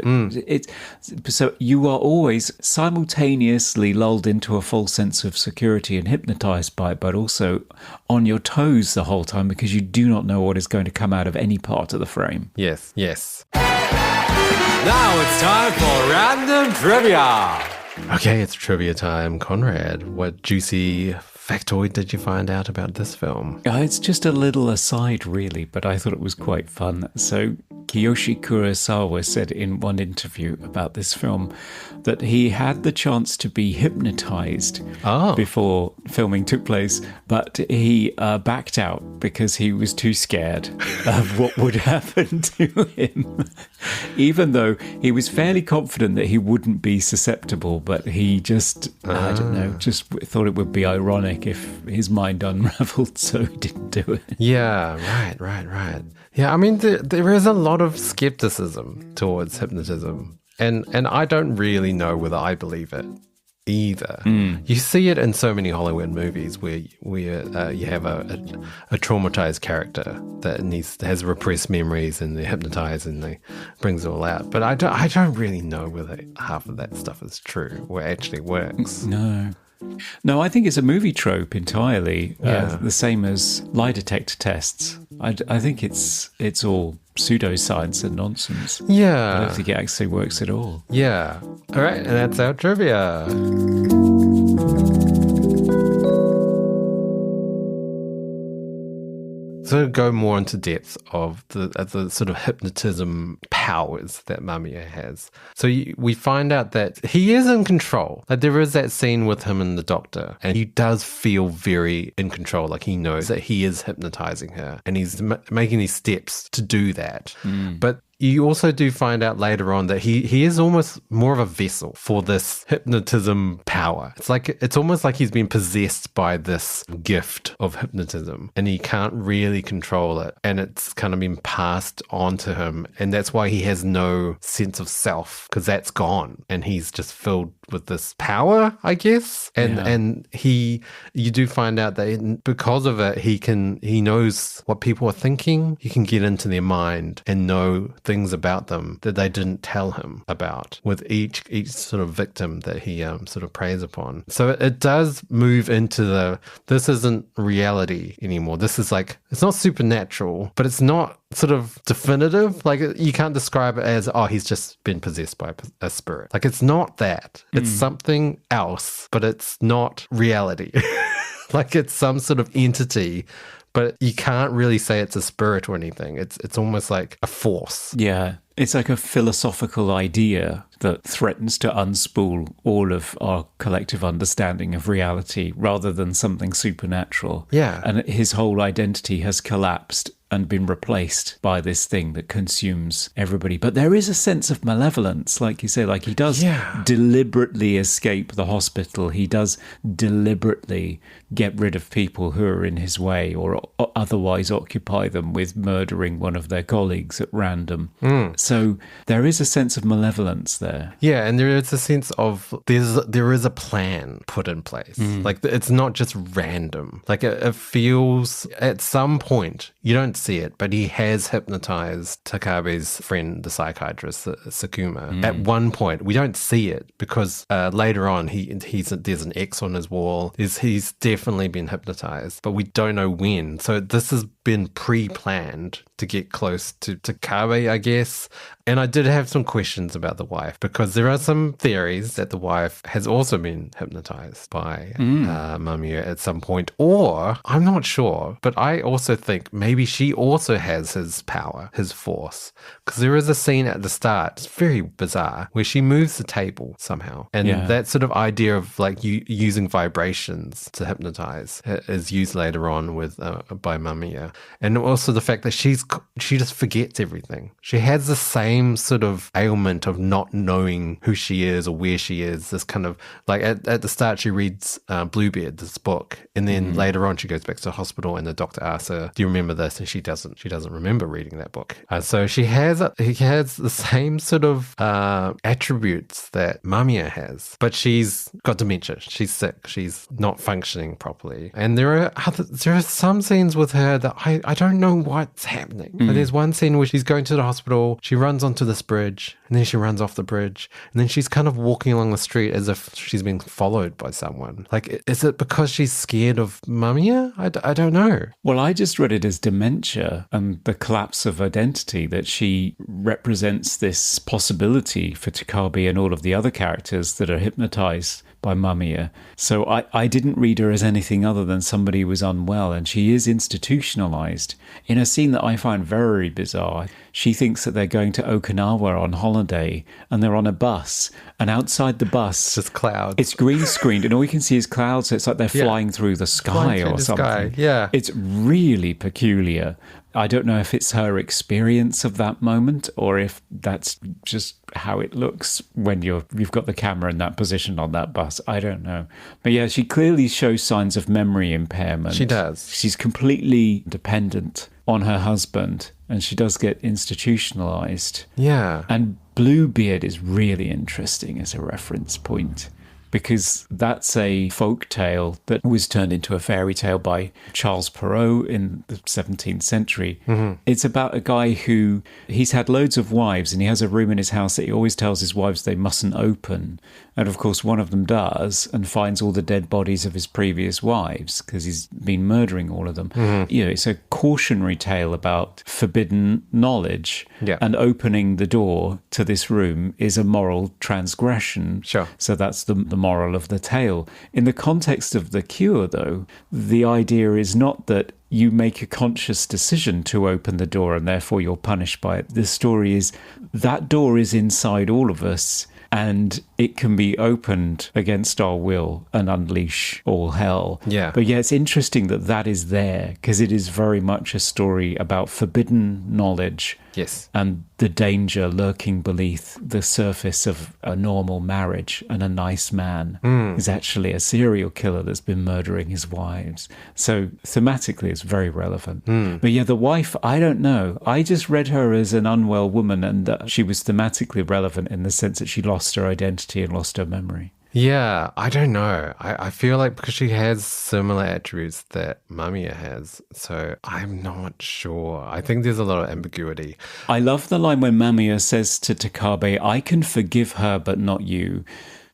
So you are always simultaneously lulled into a false sense of security and hypnotized by it, but also on your toes the whole time because you do not know what is going to come out of any part of the frame. Yes, yes. Now it's time for Random Trivia. Okay, it's trivia time. Conrad, what juicy factoid did you find out about this film? It's just a little aside, really, but I thought it was quite fun. So Kiyoshi Kurosawa said in one interview about this film that he had the chance to be hypnotized before filming took place, but he backed out because he was too scared of what would happen to him, even though he was fairly confident that he wouldn't be susceptible, but he just, I don't know, just thought it would be ironic if his mind unraveled, so he didn't do it. Yeah, right. Yeah, I mean, there is a lot of skepticism towards hypnotism, and I don't really know whether I believe it either. You see it in so many Hollywood movies where you have a traumatized character that has repressed memories and they're hypnotized and they brings it all out. But I don't really know whether half of that stuff is true or actually works. No, I think it's a movie trope entirely. The same as lie detector tests. I think it's all pseudoscience and nonsense. Yeah. I don't think it actually works at all. Yeah. All right, and that's our trivia. sort of go more into depth of the sort of hypnotism powers that Mamiya has. So we find out that he is in control. Like there is that scene with him and the doctor, and he does feel very in control. Like he knows that he is hypnotizing her, and he's making these steps to do that. But you also do find out later on that he is almost more of a vessel for this hypnotism power. It's almost like he's been possessed by this gift of hypnotism and he can't really control it. And it's kind of been passed on to him. And that's why he has no sense of self, because that's gone. And he's just filled with this power, I guess. And you do find out that because of it, he knows what people are thinking. He can get into their mind and know things about them that they didn't tell him about with each sort of victim that he sort of preys upon. So it does move into this isn't reality anymore. This is like, it's not supernatural, but it's not sort of definitive. Like you can't describe it as, he's just been possessed by a spirit. Like it's not that. It's something else, but it's not reality. Like it's some sort of entity, but you can't really say it's a spirit or anything. It's almost like a force. Yeah. It's like a philosophical idea that threatens to unspool all of our collective understanding of reality rather than something supernatural. Yeah. And his whole identity has collapsed and been replaced by this thing that consumes everybody. But there is a sense of malevolence, like you say, like he does deliberately escape the hospital. He does deliberately get rid of people who are in his way or otherwise occupy them with murdering one of their colleagues at random. So there is a sense of malevolence there. Yeah, and there is a sense of there is a plan put in place. Like it's not just random. Like it feels at some point, you don't see it, but he has hypnotized Takabe's friend, the psychiatrist, Sakuma. At one point, we don't see it because later on there's an X on his wall. He's definitely been hypnotized, but we don't know when. So this has been pre-planned to get close to Takabe, I guess. And I did have some questions about the wife because there are some theories that the wife has also been hypnotized by Mamiya at some point, or I'm not sure, but I also think maybe she also has his power, his force, because there is a scene at the start, it's very bizarre, where she moves the table somehow. And that sort of idea of like using vibrations to hypnotize is used later on by Mamiya. And also the fact that she just forgets everything. She has the same sort of ailment of not knowing who she is or where she is. This kind of like at the start she reads Bluebeard, this book, and then later on she goes back to the hospital and the doctor asks her, do you remember this? And she doesn't remember reading that book. So he has the same sort of attributes that Mamiya has, but she's got dementia. She's sick. She's not functioning properly. And there are some scenes with her that I don't know what's happening. But there's one scene where she's going to the hospital, she runs onto this bridge, and then she runs off the bridge, and then she's kind of walking along the street as if she's being followed by someone. Like, is it because she's scared of Mamiya? I don't know. Well, I just read it as dementia and the collapse of identity, that she represents this possibility for Takabe and all of the other characters that are hypnotized by Mamiya. So I didn't read her as anything other than somebody who was unwell, and she is institutionalized in a scene that I find very bizarre. She thinks that they're going to Okinawa on holiday and they're on a bus, and outside the bus just clouds. It's green screened and all you can see is clouds, so it's like they're flying through the sky or something. Sky. Yeah. It's really peculiar. I don't know if it's her experience of that moment or if that's just how it looks when you've got the camera in that position on that bus. I don't know. But yeah, she clearly shows signs of memory impairment. She does. She's completely dependent on her husband and she does get institutionalized. Yeah. And Bluebeard is really interesting as a reference point, because that's a folk tale that was turned into a fairy tale by Charles Perrault in the 17th century. It's about a guy who, he's had loads of wives and he has a room in his house that he always tells his wives they mustn't open. And of course, one of them does and finds all the dead bodies of his previous wives because he's been murdering all of them. You know, it's a cautionary tale about forbidden knowledge and opening the door to this room is a moral transgression. Sure. So that's the moral of the tale. In the context of the cure, though, the idea is not that you make a conscious decision to open the door and therefore you're punished by it. The story is that door is inside all of us, and it can be opened against our will and unleash all hell. Yeah. But yeah, it's interesting that that is there, because it is very much a story about forbidden knowledge. Yes. And the danger lurking beneath the surface of a normal marriage, and a nice man is actually a serial killer that's been murdering his wives. So thematically, it's very relevant. But yeah, the wife, I don't know. I just read her as an unwell woman, and she was thematically relevant in the sense that she lost her identity and lost her memory. Yeah, I don't know. I feel like because she has similar attributes that Mamiya has, so I'm not sure. I think there's a lot of ambiguity. I love the line when Mamiya says to Takabe, I can forgive her, but not you.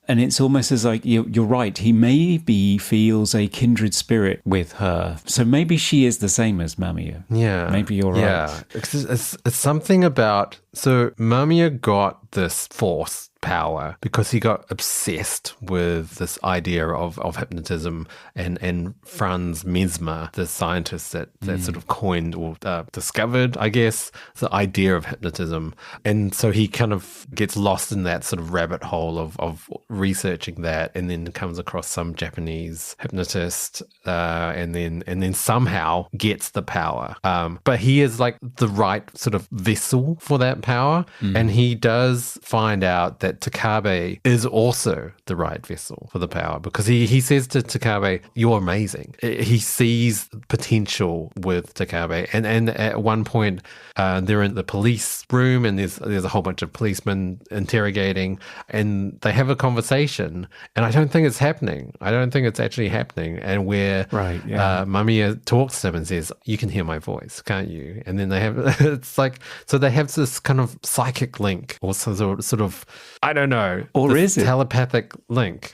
And it's almost as like, you're right, he maybe feels a kindred spirit with her. So maybe she is the same as Mamiya. Yeah. Maybe you're right. Yeah. It's something about... So Mamiya got this force power because he got obsessed with this idea of hypnotism, and Franz Mesmer, the scientist that sort of coined or discovered, I guess, the idea of hypnotism. And so he kind of gets lost in that sort of rabbit hole of researching that, and then comes across some Japanese hypnotist, and then somehow gets the power. But he is like the right sort of vessel for that power, and he does find out that Takabe is also the right vessel for the power, because he says to Takabe, you're amazing. He sees potential with Takabe, and at one point they're in the police room, and there's a whole bunch of policemen interrogating, and they have a conversation, and I don't think it's happening. I don't think it's actually happening. And where Mamiya talks to him and says, you can hear my voice, can't you? And then they have, it's like, so they have this kind of psychic link, or sort of, I don't know. Or is it? Telepathic link.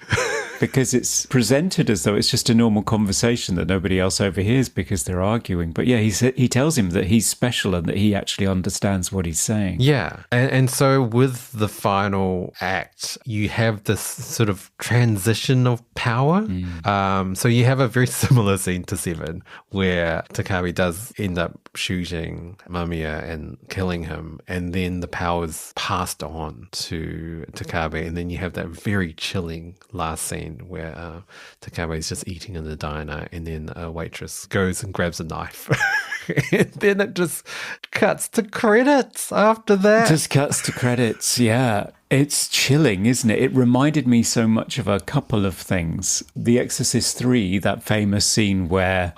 Because it's presented as though it's just a normal conversation that nobody else overhears because they're arguing. But yeah, he tells him that he's special and that he actually understands what he's saying. Yeah. And so with the final act, you have this sort of transition of power. So you have a very similar scene to 7, where Takabe does end up shooting Mamiya and killing him, and then the power's passed on to Takabe, and then you have that very chilling last scene where Takabe is just eating in the diner, and then a waitress goes and grabs a knife. And then it just cuts to credits after that. Just cuts to credits, yeah. It's chilling, isn't it? It reminded me so much of a couple of things. The Exorcist 3, that famous scene where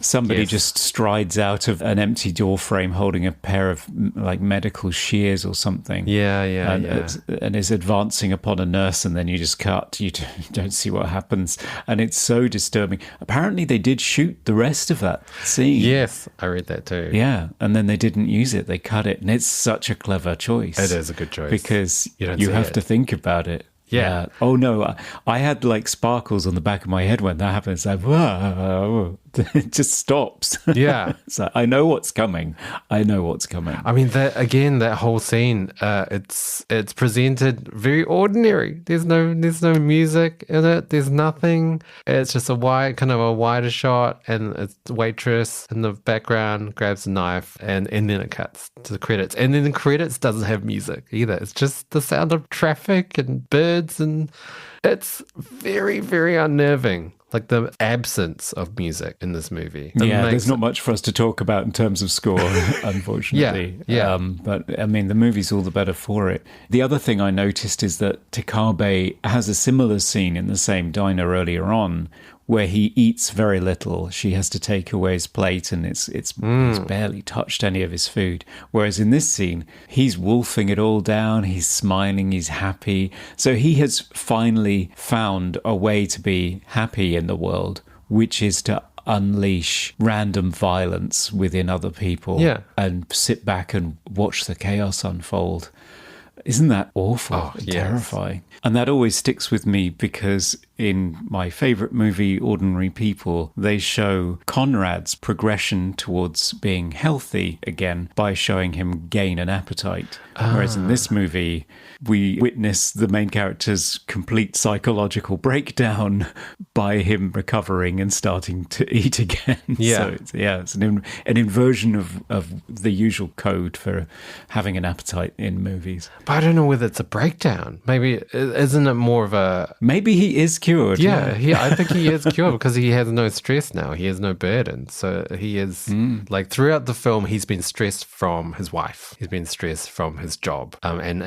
somebody just strides out of an empty door frame holding a pair of like medical shears or something. And is advancing upon a nurse, and then you just cut. You don't see what happens. And it's so disturbing. Apparently they did shoot the rest of that scene. Yes, I read that too. Yeah, and then they didn't use it. They cut it. And it's such a clever choice. It is a good choice. Because you have to think about it. Yeah. Oh no, I had like sparkles on the back of my head when that happens. Like, whoa, it just stops. Yeah. So I know what's coming. I mean, that whole scene, it's presented very ordinary. There's no music in it. There's nothing. It's just a wider shot, and it's the waitress in the background grabs a knife, and then it cuts to the credits. And then the credits doesn't have music either. It's just the sound of traffic and birds, and it's very, very unnerving. Like the absence of music in this movie. There's not much for us to talk about in terms of score, unfortunately. But I mean, the movie's all the better for it. The other thing I noticed is that Takabe has a similar scene in the same diner earlier on, where he eats very little. She has to take away his plate, and he's barely touched any of his food. Whereas in this scene, he's wolfing it all down, he's smiling, he's happy. So he has finally found a way to be happy in the world, which is to unleash random violence within other people and sit back and watch the chaos unfold. Isn't that awful? Oh, yes. Terrifying. And that always sticks with me because in my favourite movie, Ordinary People, they show Conrad's progression towards being healthy again by showing him gain an appetite. Whereas in this movie, we witness the main character's complete psychological breakdown by him recovering and starting to eat again. Yeah. So it's an inversion of the usual code for having an appetite in movies. But I don't know whether it's a breakdown. Maybe, isn't it more of a... Maybe he is cured. Yeah, I think he is cured because he has no stress now. He has no burden. So he is, like, throughout the film, he's been stressed from his wife. He's been stressed from his job, and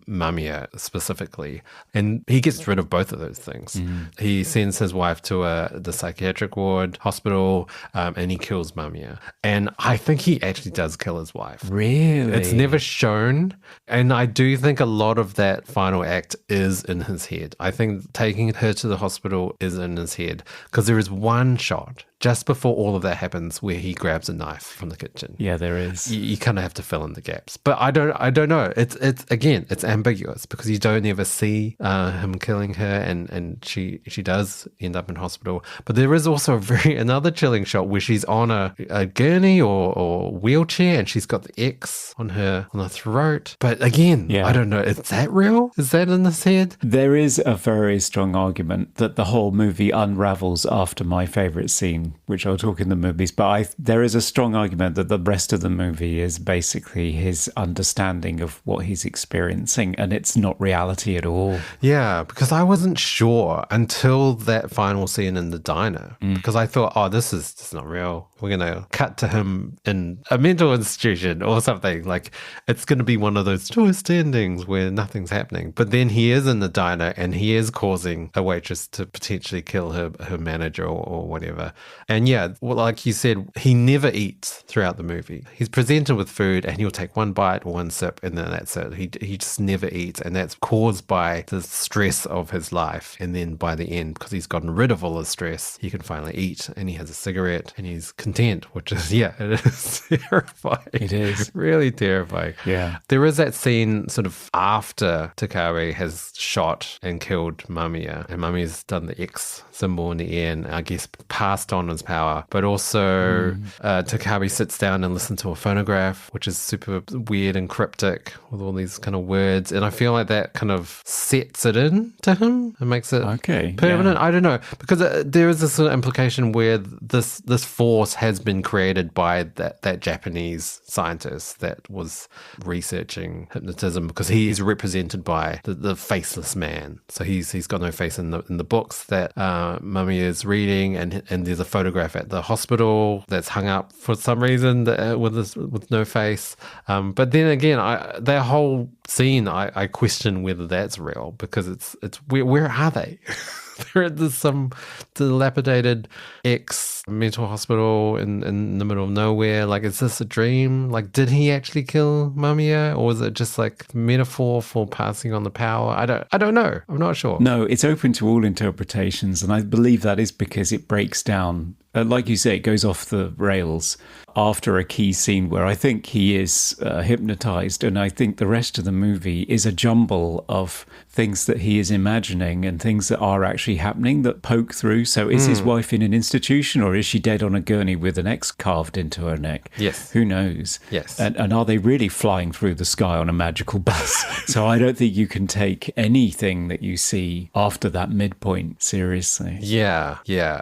Mamiya specifically. And he gets rid of both of those things. He sends his wife to the psychiatric ward, hospital, and he kills Mamiya. And I think he actually does kill his wife. Really? It's never shown. And I do think a lot of that final act is in his head. I think taking her to the hospital is in his head because there is one shot just before all of that happens where he grabs a knife from the kitchen. Yeah, there is. You kind of have to fill in the gaps. But I don't know. It's ambiguous because you don't ever see him killing her and she does end up in hospital. But there is also another chilling shot where she's on a gurney or wheelchair and she's got the X on her throat. But again, I don't know. Is that real? Is that in his head? There is a very strong argument that the whole movie unravels after my favourite scene, which I'll talk in the movies, but there is a strong argument that the rest of the movie is basically his understanding of what he's experiencing, and it's not reality at all. Yeah, because I wasn't sure until that final scene in the diner, because I thought, this is not real. We're going to cut to him in a mental institution or something. Like, it's going to be one of those twist endings where nothing's happening. But then he is in the diner and he is causing a waitress to potentially kill her manager or whatever. And yeah, like you said, he never eats throughout the movie. He's presented with food and he'll take one bite or one sip and then that's it. He just never eats, and that's caused by the stress of his life. And then by the end, because he's gotten rid of all his stress, he can finally eat and he has a cigarette and he's content, which is, it is terrifying. It is. Really terrifying. Yeah. There is that scene sort of after Takabe has shot and killed Mamiya, and Mamiya's done the X symbol in the air and I guess passed on his power. But also Takabe sits down and listens to a phonograph, which is super weird and cryptic with all these kind of words. And I feel like that kind of sets it in to him and makes it permanent. Yeah. I don't know, because there is this sort of implication where this force has been created by that Japanese scientist that was researching hypnotism, because he's represented by the faceless man. So he's got no face in the books that Mamiya is reading, and there's a photograph at the hospital that's hung up for some reason with no face. But then again, that whole scene, I question whether that's real, because it's where are they? They're at some dilapidated mental hospital in the middle of nowhere. Like, is this a dream? Like, did he actually kill Mamiya, or was it just like metaphor for passing on the power? I don't know. I'm not sure. No, it's open to all interpretations, and I believe that is because it breaks down. Like you say, it goes off the rails after a key scene where I think he is hypnotized, and I think the rest of the movie is a jumble of things that he is imagining and things that are actually happening that poke through. So is his wife in an institution, or is she dead on a gurney with an X carved into her neck? Yes. Who knows? Yes. And are they really flying through the sky on a magical bus? So I don't think you can take anything that you see after that midpoint seriously. Yeah.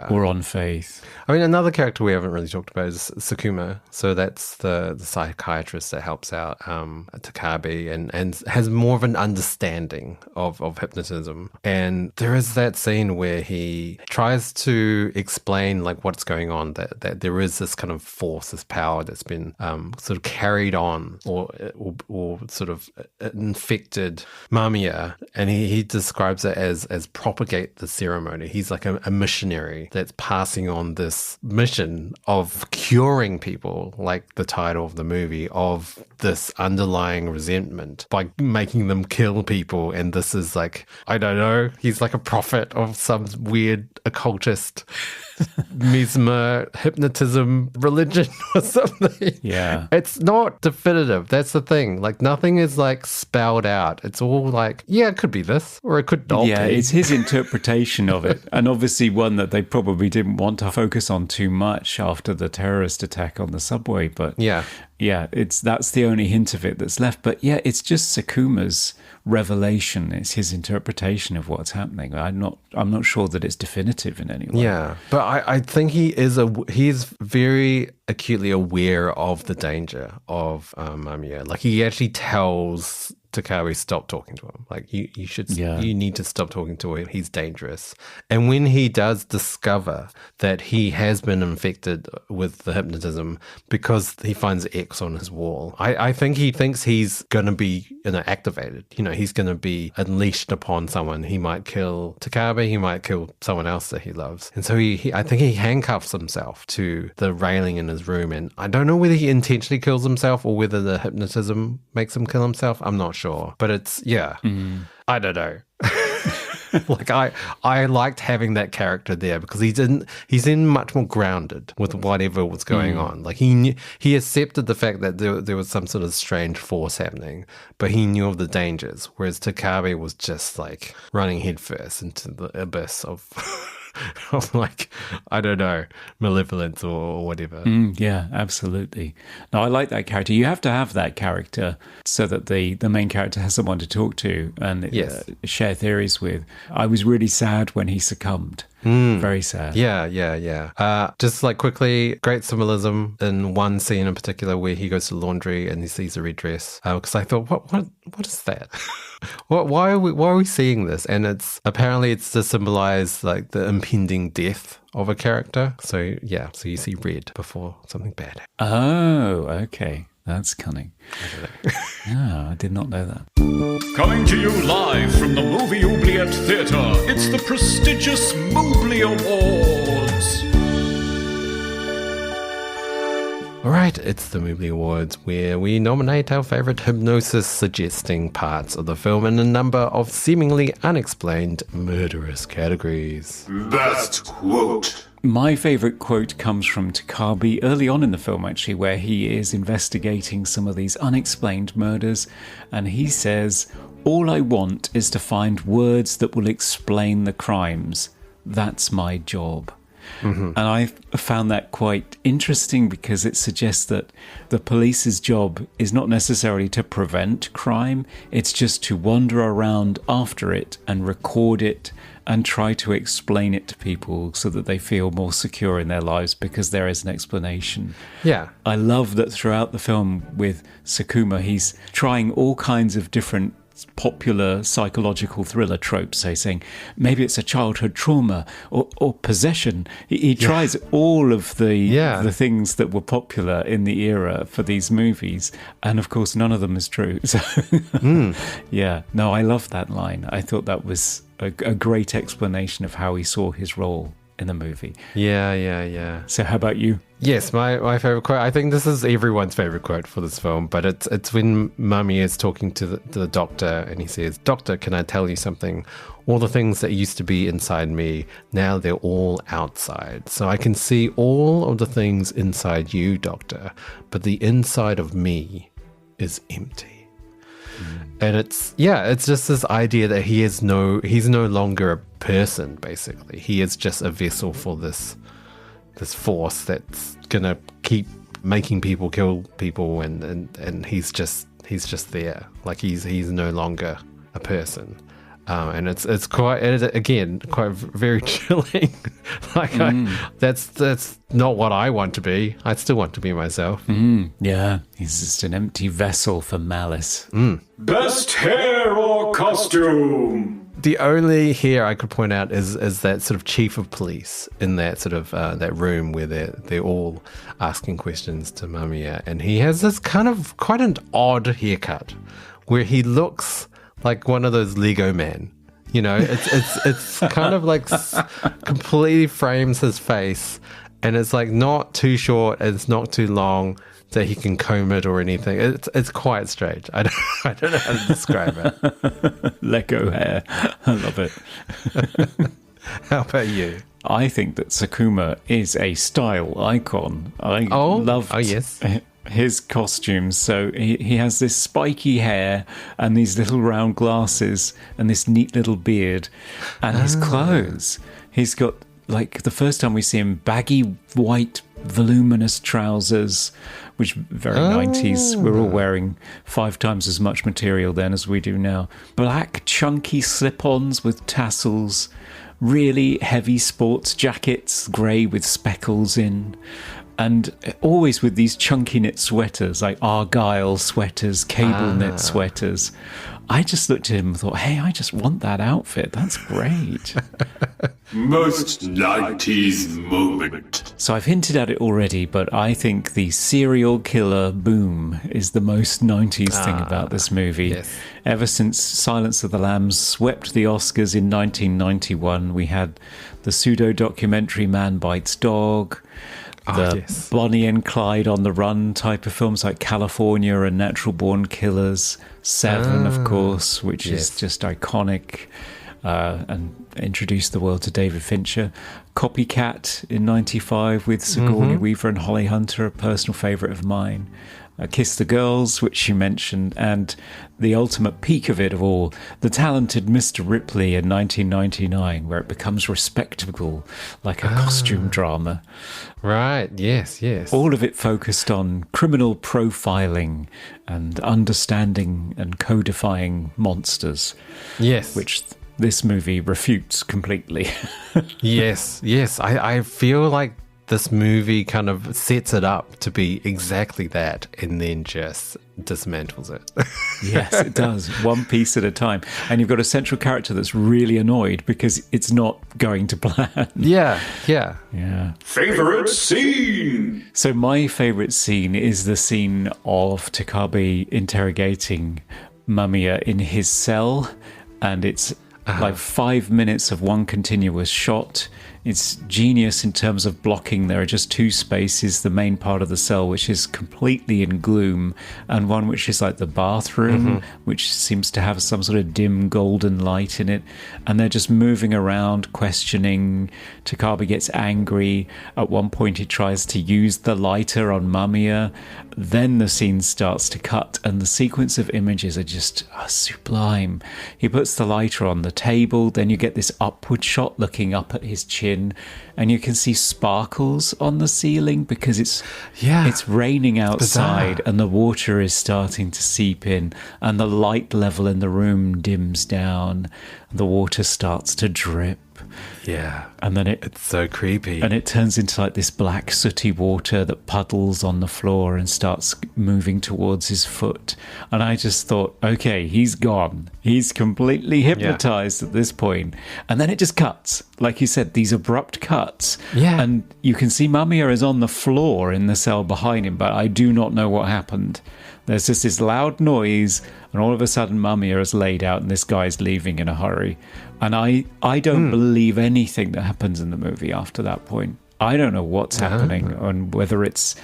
Or on faith. I mean, another character we haven't really talked about is Sakuma. So that's the psychiatrist that helps out Takabe and has more of an understanding of hypnotism. And there is that scene where he tries to explain like what's going on, that there is this kind of force, this power that's been sort of carried on or sort of infected Mamiya. And he describes it as propagate the ceremony. He's like a missionary that's passing on this mission of curing people, like the title of the movie, of this underlying resentment by making them kill people. And this is like, I don't know, he's like a prophet of some weird occultist mesmer, hypnotism, religion or something. Yeah. It's not definitive. That's the thing. Like nothing is like spelled out. It's all like, yeah, it could be this or it could not be. Yeah, it's his interpretation of it. And obviously one that they probably didn't want to focus on too much after the terrorist attack on the subway. But yeah, that's the only hint of it that's left. But yeah, it's just Sakuma's revelation. It's his interpretation of what's happening. I'm not sure that it's definitive in any way. Yeah, but I think he's very acutely aware of the danger of Mamiya. Like he actually tells Takabe, stop talking to him. Like you need to stop talking to him. He's dangerous. And when he does discover that he has been infected with the hypnotism because he finds X on his wall, I think he thinks he's going to be activated. He's going to be unleashed upon someone. He might kill Takabe. He might kill someone else that he loves. And so I think he handcuffs himself to the railing in his room. And I don't know whether he intentionally kills himself or whether the hypnotism makes him kill himself. I'm not sure. But it's, I don't know. Like I liked having that character there because he's in much more grounded with whatever was going on. Like he accepted the fact that there was some sort of strange force happening, but he knew of the dangers. Whereas Takabe was just like running headfirst into the abyss of of like, I don't know, malevolence or whatever. Yeah, absolutely. No, I like that character. You have to have that character so that the main character has someone to talk to and share theories with. I was really sad when he succumbed. Very sad. Yeah. Just like quickly, great symbolism in one scene in particular where he goes to laundry and he sees a red dress. Because I thought, what is that? Why are we seeing this? And it's to symbolize like the impending death of a character. So you see red before something bad happens. Oh, okay. That's cunning. I did not know that. Coming to you live from the movie Oubliette Theatre, it's the prestigious Mobley Awards. All right, it's the Mobley Awards where we nominate our favorite hypnosis-suggesting parts of the film in a number of seemingly unexplained murderous categories. Best quote. My favourite quote comes from Takabe early on in the film, actually, where he is investigating some of these unexplained murders, and he says, "All I want is to find words that will explain the crimes. That's my job." And I found that quite interesting because it suggests that the police's job is not necessarily to prevent crime, it's just to wander around after it and record it and try to explain it to people so that they feel more secure in their lives because there is an explanation. Yeah. I love that throughout the film with Sakuma, he's trying all kinds of different popular psychological thriller tropes, saying maybe it's a childhood trauma or possession. He tries all of the things that were popular in the era for these movies, and of course none of them is true. So I love that line. I thought that was a great explanation of how he saw his role in the movie. Yeah. So how about you? Yes, my favorite quote. I think this is everyone's favorite quote for this film, but it's when Mamiya is talking to the doctor and he says, "Doctor, can I tell you something? All the things that used to be inside me, now they're all outside. So I can see all of the things inside you, doctor, but the inside of me is empty." And it's just this idea that he's no longer a person, basically. He is just a vessel for this force that's gonna keep making people kill people, and he's just there. Like he's no longer a person. And it's quite very chilling. Like that's not what I want to be. I still want to be myself. Yeah, he's just an empty vessel for malice. Best hair or costume. The only hair I could point out is that sort of chief of police in that sort of that room where they're all asking questions to Mamiya, and he has this kind of quite an odd haircut where he looks like one of those Lego men. It's kind of like completely frames his face, and it's like not too short and it's not too long that he can comb it or anything. It's quite strange. I don't know how to describe it. Lego hair. I love it. How about you? I think that Sakuma is a style icon. I loved his costumes. So he has this spiky hair and these little round glasses and this neat little beard. And his clothes, he's got, like, the first time we see him, baggy white voluminous trousers, which very 90s. We're all wearing 5 times as much material then as we do now. Black chunky slip-ons with tassels, really heavy sports jackets, grey with speckles in, and always with these chunky knit sweaters, like Argyle sweaters, cable knit sweaters. I just looked at him and thought, hey, I just want that outfit. That's great. Most 90s moment. So I've hinted at it already, but I think the serial killer boom is the most 90s thing about this movie. Yes. Ever since Silence of the Lambs swept the Oscars in 1991, we had the pseudo-documentary Man Bites Dog, Bonnie and Clyde on the Run type of films like California and Natural Born Killers, Seven, of course, which is just iconic and introduced the world to David Fincher. Copycat in 95 with Sigourney Weaver and Holly Hunter, a personal favourite of mine. Kiss the Girls, which you mentioned, and the ultimate peak of it all, The Talented Mr. Ripley in 1999, where it becomes respectable, like a costume drama. Right, yes. All of it focused on criminal profiling and understanding and codifying monsters. Yes. Which this movie refutes completely. Yes. I feel like this movie kind of sets it up to be exactly that and then just dismantles it. Yes, it does. One piece at a time. And you've got a central character that's really annoyed because it's not going to plan. Yeah. Favorite scene? So my favorite scene is the scene of Takabe interrogating Mamiya in his cell. And it's like 5 minutes of one continuous shot. It's genius in terms of blocking. There are just 2 spaces, the main part of the cell, which is completely in gloom, and one which is like the bathroom, which seems to have some sort of dim golden light in it. And they're just moving around, questioning. Takabe gets angry. At one point, he tries to use the lighter on Mamiya. Then the scene starts to cut, and the sequence of images are just sublime. He puts the lighter on the table, then you get this upward shot looking up at his chin, and you can see sparkles on the ceiling because it's raining outside and the water is starting to seep in, and the light level in the room dims down, the water starts to drip. Yeah. And then it's so creepy. And it turns into like this black sooty water that puddles on the floor and starts moving towards his foot. And I just thought, okay, he's gone. He's completely hypnotized at this point. And then it just cuts. Like you said, these abrupt cuts. Yeah. And you can see Mamiya is on the floor in the cell behind him, but I do not know what happened. There's just this loud noise, and all of a sudden Mamiya is laid out and this guy's leaving in a hurry. And I don't believe anything that happens in the movie after that point. I don't know what's happening and whether it's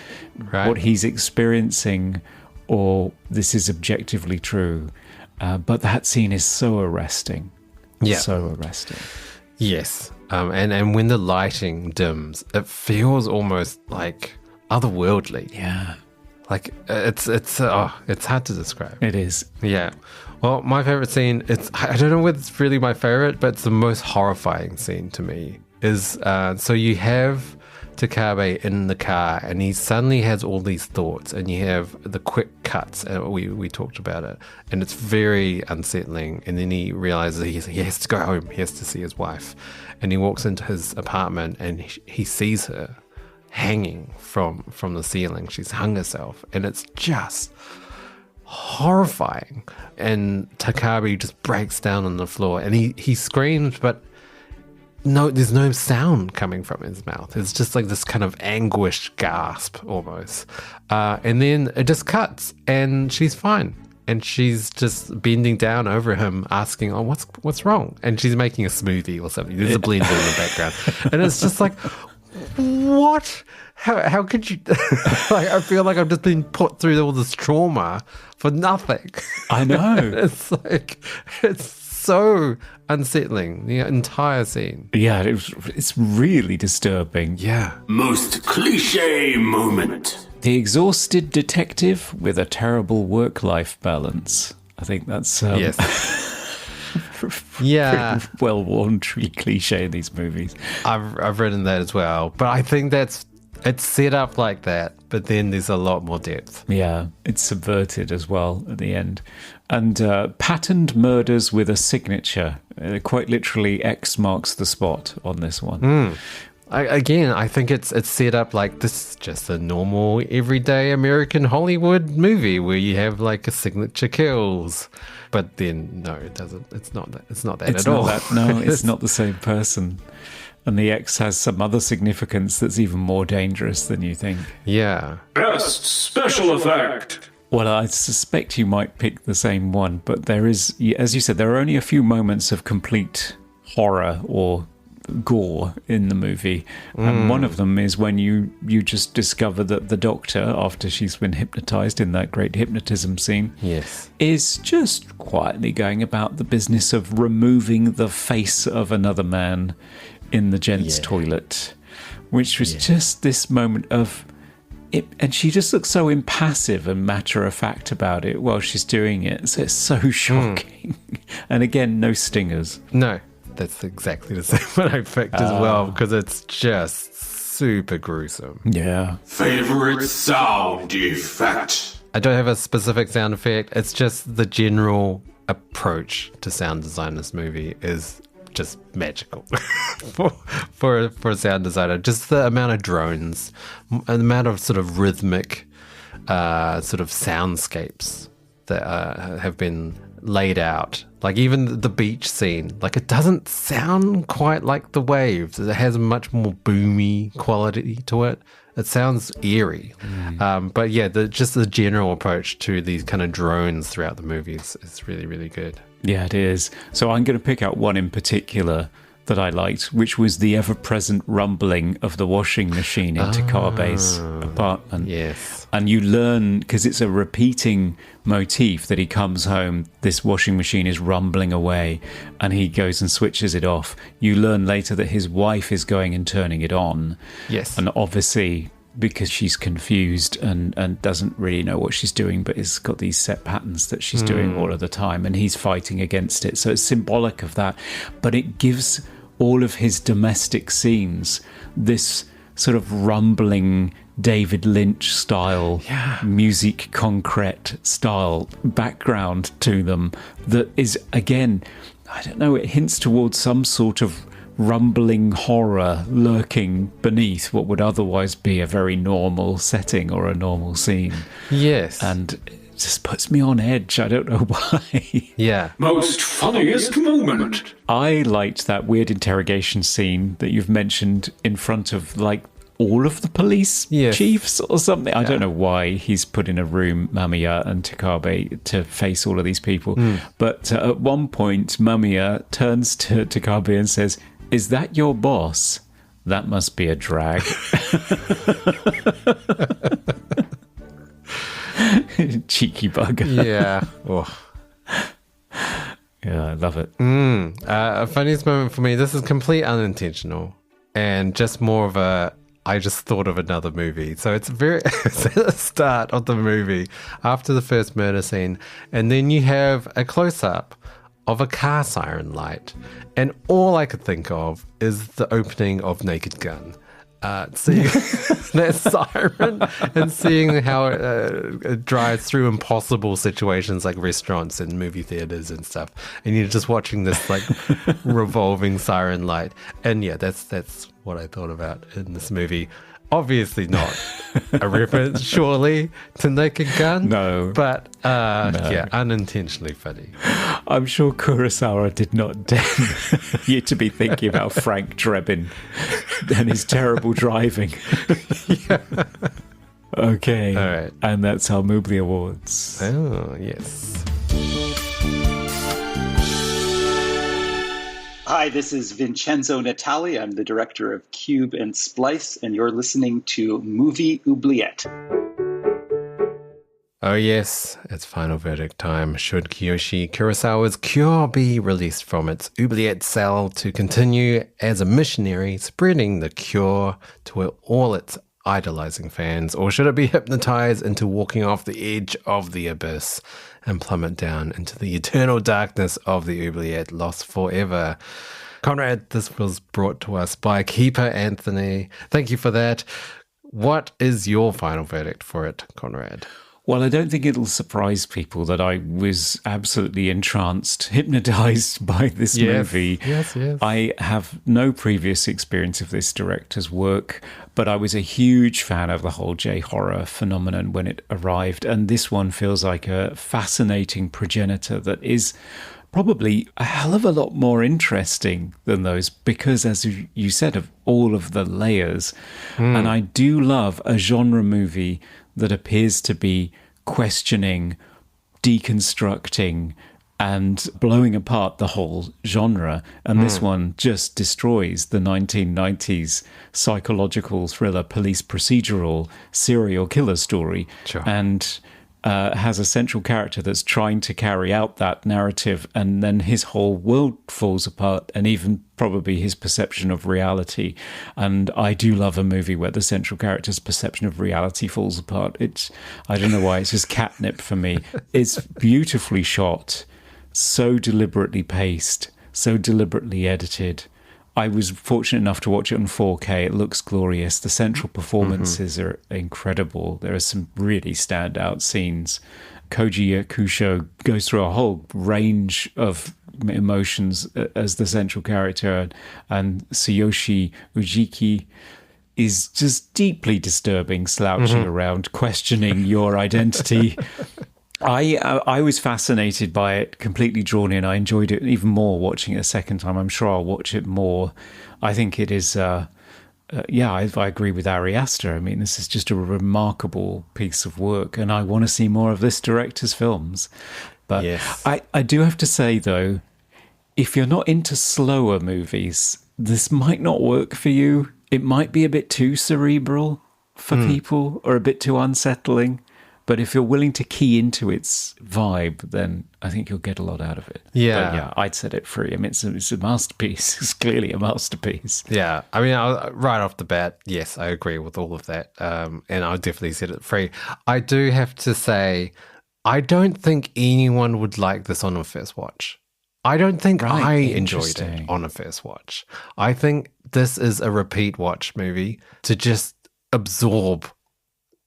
what he's experiencing or this is objectively true. But that scene is so arresting. Yeah. So arresting. Yes. And when the lighting dims, it feels almost like otherworldly. Yeah. Like it's hard to describe. It is. Yeah. Well, my favorite scene, I don't know whether it's really my favorite, but it's the most horrifying scene to me is, so you have Takabe in the car and he suddenly has all these thoughts and you have the quick cuts and we talked about it and it's very unsettling, and then he realizes he has to go home, he has to see his wife, and he walks into his apartment and he sees her hanging from the ceiling. She's hung herself and it's just horrifying, and Takabe just breaks down on the floor and he screams, but no, there's no sound coming from his mouth. It's just like this kind of anguished gasp almost, and then it just cuts and she's fine and she's just bending down over him asking, oh, what's wrong, and she's making a smoothie or something. There's a blender in the background and it's just like, what? How could you? Like, I feel like I've just been put through all this trauma for nothing. I know. It's like, it's so unsettling, the entire scene. Yeah, it's really disturbing. Yeah. Most cliche moment. The exhausted detective with a terrible work-life balance. I think that's yes. Yeah, well-worn cliche in these movies. I've written that as well, but I think it's set up like that, but then there's a lot more depth. Yeah, it's subverted as well at the end. And patterned murders with a signature. Quite literally, X marks the spot on this one. I think it's set up like this is just a normal, everyday American Hollywood movie where you have like a signature kills. But then, no, it doesn't. It's not that at all. It's not the same person. And the X has some other significance that's even more dangerous than you think. Yeah. Best special effect. Well, I suspect you might pick the same one, but there is, as you said, there are only a few moments of complete horror or gore in the movie. And one of them is when you just discover that the doctor, after she's been hypnotized in that great hypnotism scene, yes, is just quietly going about the business of removing the face of another man in the gents' toilet, which was just this moment of it, and she just looks so impassive and matter-of-fact about it while she's doing it. So it's so shocking. And again, no stingers. No, that's exactly the same one I picked as well, because it's just super gruesome. Yeah. Favorite sound effect. I don't have a specific sound effect. It's just the general approach to sound design in this movie is just magical for a sound designer. Just the amount of drones, the amount of sort of rhythmic sort of soundscapes that have been laid out. Like even the beach scene, like it doesn't sound quite like the waves. It has a much more boomy quality to it. It sounds eerie. But yeah, just the general approach to these kind of drones throughout the movie is really, really good. Yeah, it is. So I'm going to pick out one in particular that I liked, which was the ever-present rumbling of the washing machine in Takabe's apartment. Yes. And you learn, because it's a repeating motif, that he comes home, this washing machine is rumbling away, and he goes and switches it off. You learn later that his wife is going and turning it on. Yes. And obviously, because she's confused and doesn't really know what she's doing, but has got these set patterns that she's doing all of the time, and he's fighting against it. So it's symbolic of that. But it gives all of his domestic scenes this sort of rumbling David Lynch style, musique concrète style background to them that is, again, I don't know, it hints towards some sort of rumbling horror lurking beneath what would otherwise be a very normal setting or a normal scene. Yes. And it just puts me on edge. I don't know why. Yeah. Most funniest moment. I liked that weird interrogation scene that you've mentioned in front of, like, all of the police chiefs or something. I don't know why he's put in a room, Mamiya and Takabe, to face all of these people. But at one point, Mamiya turns to Takabe and says, "Is that your boss? That must be a drag." Cheeky bugger. Yeah. Oh. Yeah, I love it. Funniest moment for me, this is complete unintentional and just more of a, I just thought of another movie. So it's it's at the start of the movie, after the first murder scene, and then you have a close-up of a car siren light, and all I could think of is the opening of Naked Gun. Seeing that siren and seeing how it drives through impossible situations like restaurants and movie theaters and stuff, and you're just watching this like revolving siren light, and yeah, that's what I thought about in this movie. Obviously not a reference, surely, to Naked Gun. No. But, yeah, unintentionally funny. I'm sure Kurosawa did not deign you to be thinking about Frank Drebin and his terrible driving. Okay. All right. And that's our Mobley Awards. Oh, yes. Hi, this is Vincenzo Natali. I'm the director of Cube and Splice, and you're listening to Movie Oubliette. Oh yes, it's final verdict time. Should Kiyoshi Kurosawa's Cure be released from its Oubliette cell to continue as a missionary spreading the cure to all its idolizing fans, or should it be hypnotized into walking off the edge of the abyss and plummet down into the eternal darkness of the Oubliette, lost forever? Conrad, this was brought to us by Keeper Anthony. Thank you for that. What is your final verdict for it, Conrad? Well, I don't think it'll surprise people that I was absolutely entranced, hypnotized by this movie. Yes. I have no previous experience of this director's work, but I was a huge fan of the whole J-horror phenomenon when it arrived, and this one feels like a fascinating progenitor that is probably a hell of a lot more interesting than those because, as you said, of all of the layers. And I do love a genre movie that appears to be questioning, deconstructing, and blowing apart the whole genre. And this one just destroys the 1990s psychological thriller, police procedural, serial killer story. Sure. And has a central character that's trying to carry out that narrative, and then his whole world falls apart, and even probably his perception of reality. And I do love a movie where the central character's perception of reality falls apart. I don't know why, it's just catnip for me. It's beautifully shot, so deliberately paced, so deliberately edited. I was fortunate enough to watch it on 4K. It looks glorious. The central performances are incredible. There are some really standout scenes. Kōji Yakusho goes through a whole range of emotions as the central character, and Tsuyoshi Ujiki is just deeply disturbing, slouching around, questioning your identity. I was fascinated by it, completely drawn in. I enjoyed it even more watching it a second time. I'm sure I'll watch it more. I think it is, I agree with Ari Aster. I mean, this is just a remarkable piece of work, and I want to see more of this director's films. But yes. I do have to say, though, if you're not into slower movies, this might not work for you. It might be a bit too cerebral for people, or a bit too unsettling. But if you're willing to key into its vibe, then I think you'll get a lot out of it. Yeah. But yeah, I'd set it free. I mean, it's a masterpiece. It's clearly a masterpiece. Yeah. I mean, right off the bat, yes, I agree with all of that. And I'll definitely set it free. I do have to say, I don't think anyone would like this on a first watch. I don't think I enjoyed it on a first watch. I think this is a repeat watch movie to just absorb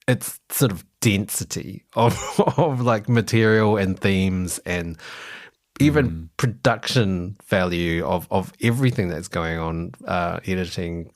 its sort of density of like material and themes and even production value of everything that's going on, editing,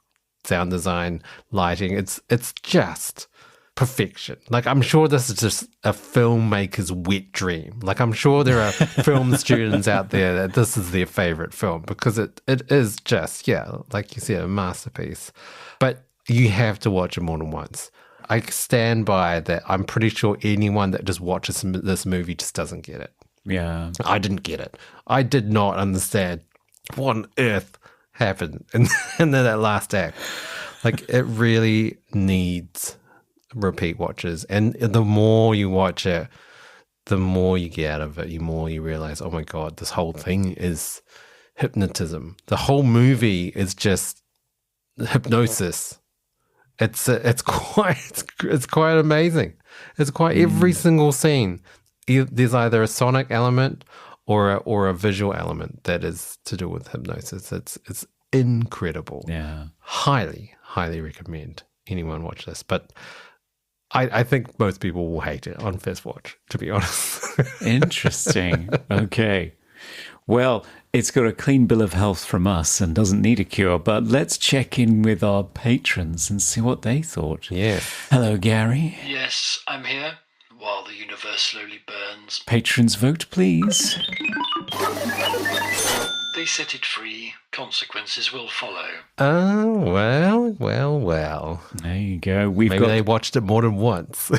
sound design, lighting. It's just perfection. Like, I'm sure this is just a filmmaker's wet dream. Like, I'm sure there are film students out there that this is their favorite film, because it is just, like you said, a masterpiece. But you have to watch it more than once. I stand by that. I'm pretty sure anyone that just watches this movie just doesn't get it. Yeah. I didn't get it. I did not understand what on earth happened in that last act. Like, it really needs repeat watches. And the more you watch it, the more you get out of it, the more you realize, oh my God, this whole thing is hypnotism. The whole movie is just hypnosis. It's quite amazing. It's quite every single scene. There's either a sonic element or a visual element that is to do with hypnosis. It's incredible. Yeah, highly recommend anyone watch this. But I think most people will hate it on first watch, to be honest. Interesting. Okay. Well, it's got a clean bill of health from us and doesn't need a cure, but let's check in with our patrons and see what they thought. Yeah. Hello, Gary. Yes, I'm here, while the universe slowly burns. Patrons vote, please. They set it free. Consequences will follow. Oh, well. There you go. Maybe they watched it more than once.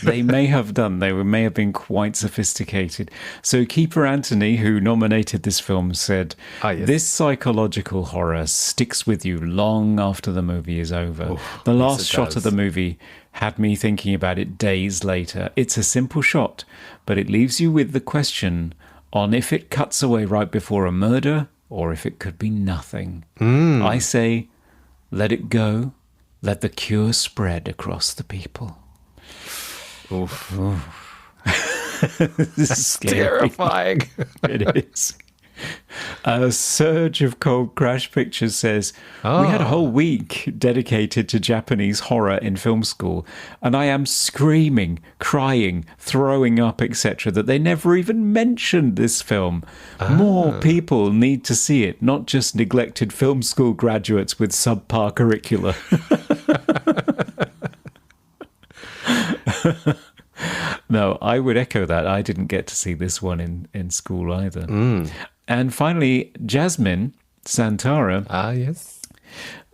They may have done. They may have been quite sophisticated. So Keeper Anthony, who nominated this film, said, yes. This psychological horror sticks with you long after the movie is over. The last shot of the movie had me thinking about it days later. It's a simple shot, but it leaves you with the question on if it cuts away right before a murder or if it could be nothing. I say, let it go. Let the cure spread across the people. Oof. This is terrifying. It is. A Surge of Cold Crash Pictures says, we had a whole week dedicated to Japanese horror in film school, and I am screaming, crying, throwing up, etc., that they never even mentioned this film. More people need to see it, not just neglected film school graduates with subpar curricula. No, I would echo that. I didn't get to see this one in school either. And finally, Jasmine Santara. Yes.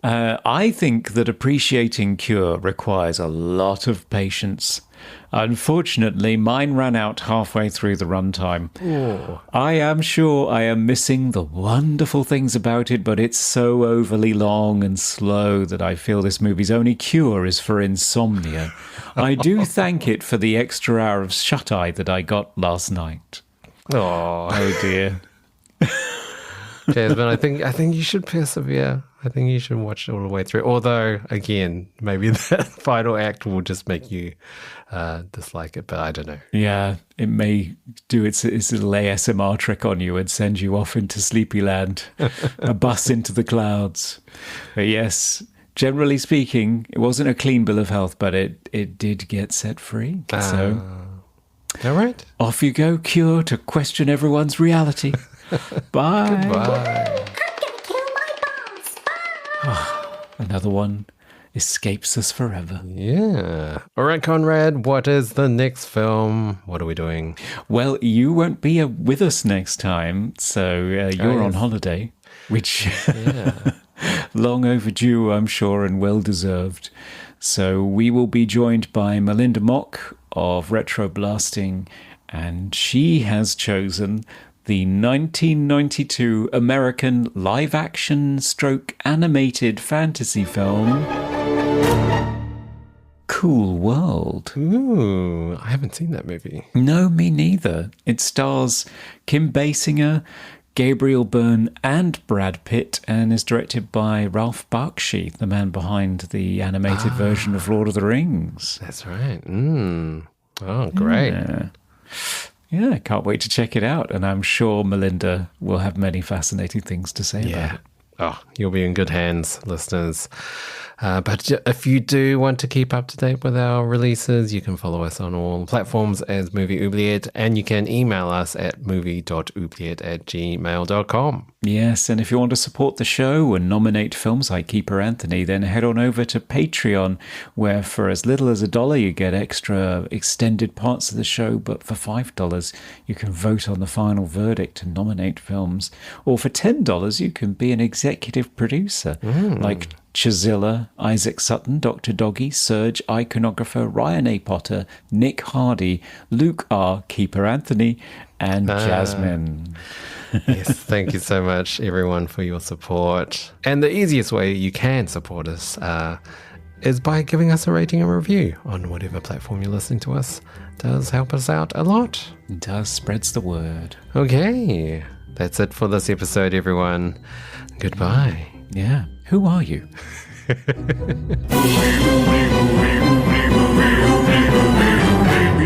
I think that appreciating Cure requires a lot of patience. Unfortunately, mine ran out halfway through the runtime. I am sure I am missing the wonderful things about it, but it's so overly long and slow that I feel this movie's only cure is for insomnia. I do thank it for the extra hour of shut-eye that I got last night. Oh dear. Jasmine, I think you should persevere. I think you should watch it all the way through. Although, again, maybe the final act will just make you dislike it, but I don't know. Yeah, it may do its little ASMR trick on you and send you off into Sleepyland, a bus into the clouds. But yes, generally speaking, it wasn't a clean bill of health, but it did get set free. So, all right. Off you go, Cure, to question everyone's reality. Bye. Goodbye. I'm gonna kill my boss. Bye. Another one escapes us forever. Yeah. All right, Conrad, what is the next film? What are we doing? Well, you won't be with us next time, so you're on holiday, which long overdue, I'm sure, and well-deserved. So we will be joined by Melinda Mock of Retro Blasting, and she has chosen the 1992 American live-action / animated fantasy film Cool World. Ooh, I haven't seen that movie. No, me neither. It stars Kim Basinger, Gabriel Byrne and Brad Pitt, and is directed by Ralph Bakshi, the man behind the animated version of Lord of the Rings. That's right. Oh, great. Yeah, I can't wait to check it out, and I'm sure Melinda will have many fascinating things to say about it. Oh, you'll be in good hands, listeners. But if you do want to keep up to date with our releases, you can follow us on all platforms as Movie Oubliette, and you can email us at movie.oubliette@gmail.com. Yes, and if you want to support the show and nominate films like Keeper Anthony, then head on over to Patreon, where for as little as $1 you get extra extended parts of the show, but for $5 you can vote on the final verdict and nominate films. Or for $10 you can be an executive producer, like Chazilla, Isaac Sutton, Dr. Doggy, Serge, Iconographer, Ryan A. Potter, Nick Hardy, Luke R., Keeper Anthony, and Jasmine. Yes, thank you so much, everyone, for your support. And the easiest way you can support us is by giving us a rating and review on whatever platform you're listening to us. It does help us out a lot. It does, spreads the word. Okay, that's it for this episode, everyone. Goodbye. Yeah. Who are you? We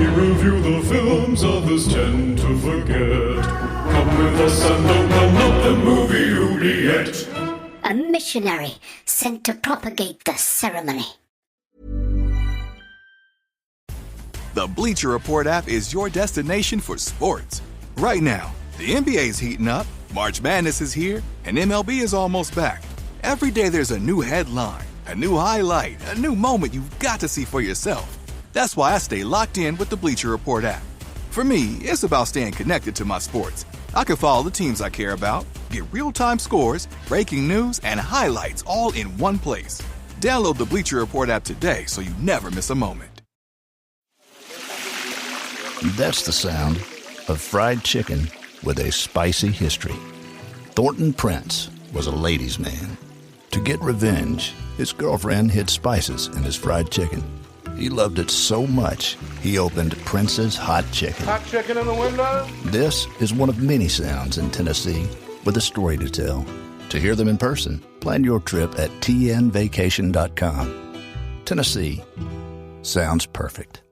review the films others tend to forget. Come with us and open up the movie Oubliette. A missionary sent to propagate the ceremony. The Bleacher Report app is your destination for sports. Right now, the NBA's heating up, March Madness is here, and MLB is almost back. Every day there's a new headline, a new highlight, a new moment you've got to see for yourself. That's why I stay locked in with the Bleacher Report app. For me, it's about staying connected to my sports. I can follow the teams I care about, get real-time scores, breaking news, and highlights all in one place. Download the Bleacher Report app today so you never miss a moment. That's the sound of fried chicken with a spicy history. Thornton Prince was a ladies' man. To get revenge, his girlfriend hid spices in his fried chicken. He loved it so much, he opened Prince's Hot Chicken. Hot chicken in the window? This is one of many sounds in Tennessee with a story to tell. To hear them in person, plan your trip at tnvacation.com. Tennessee sounds perfect.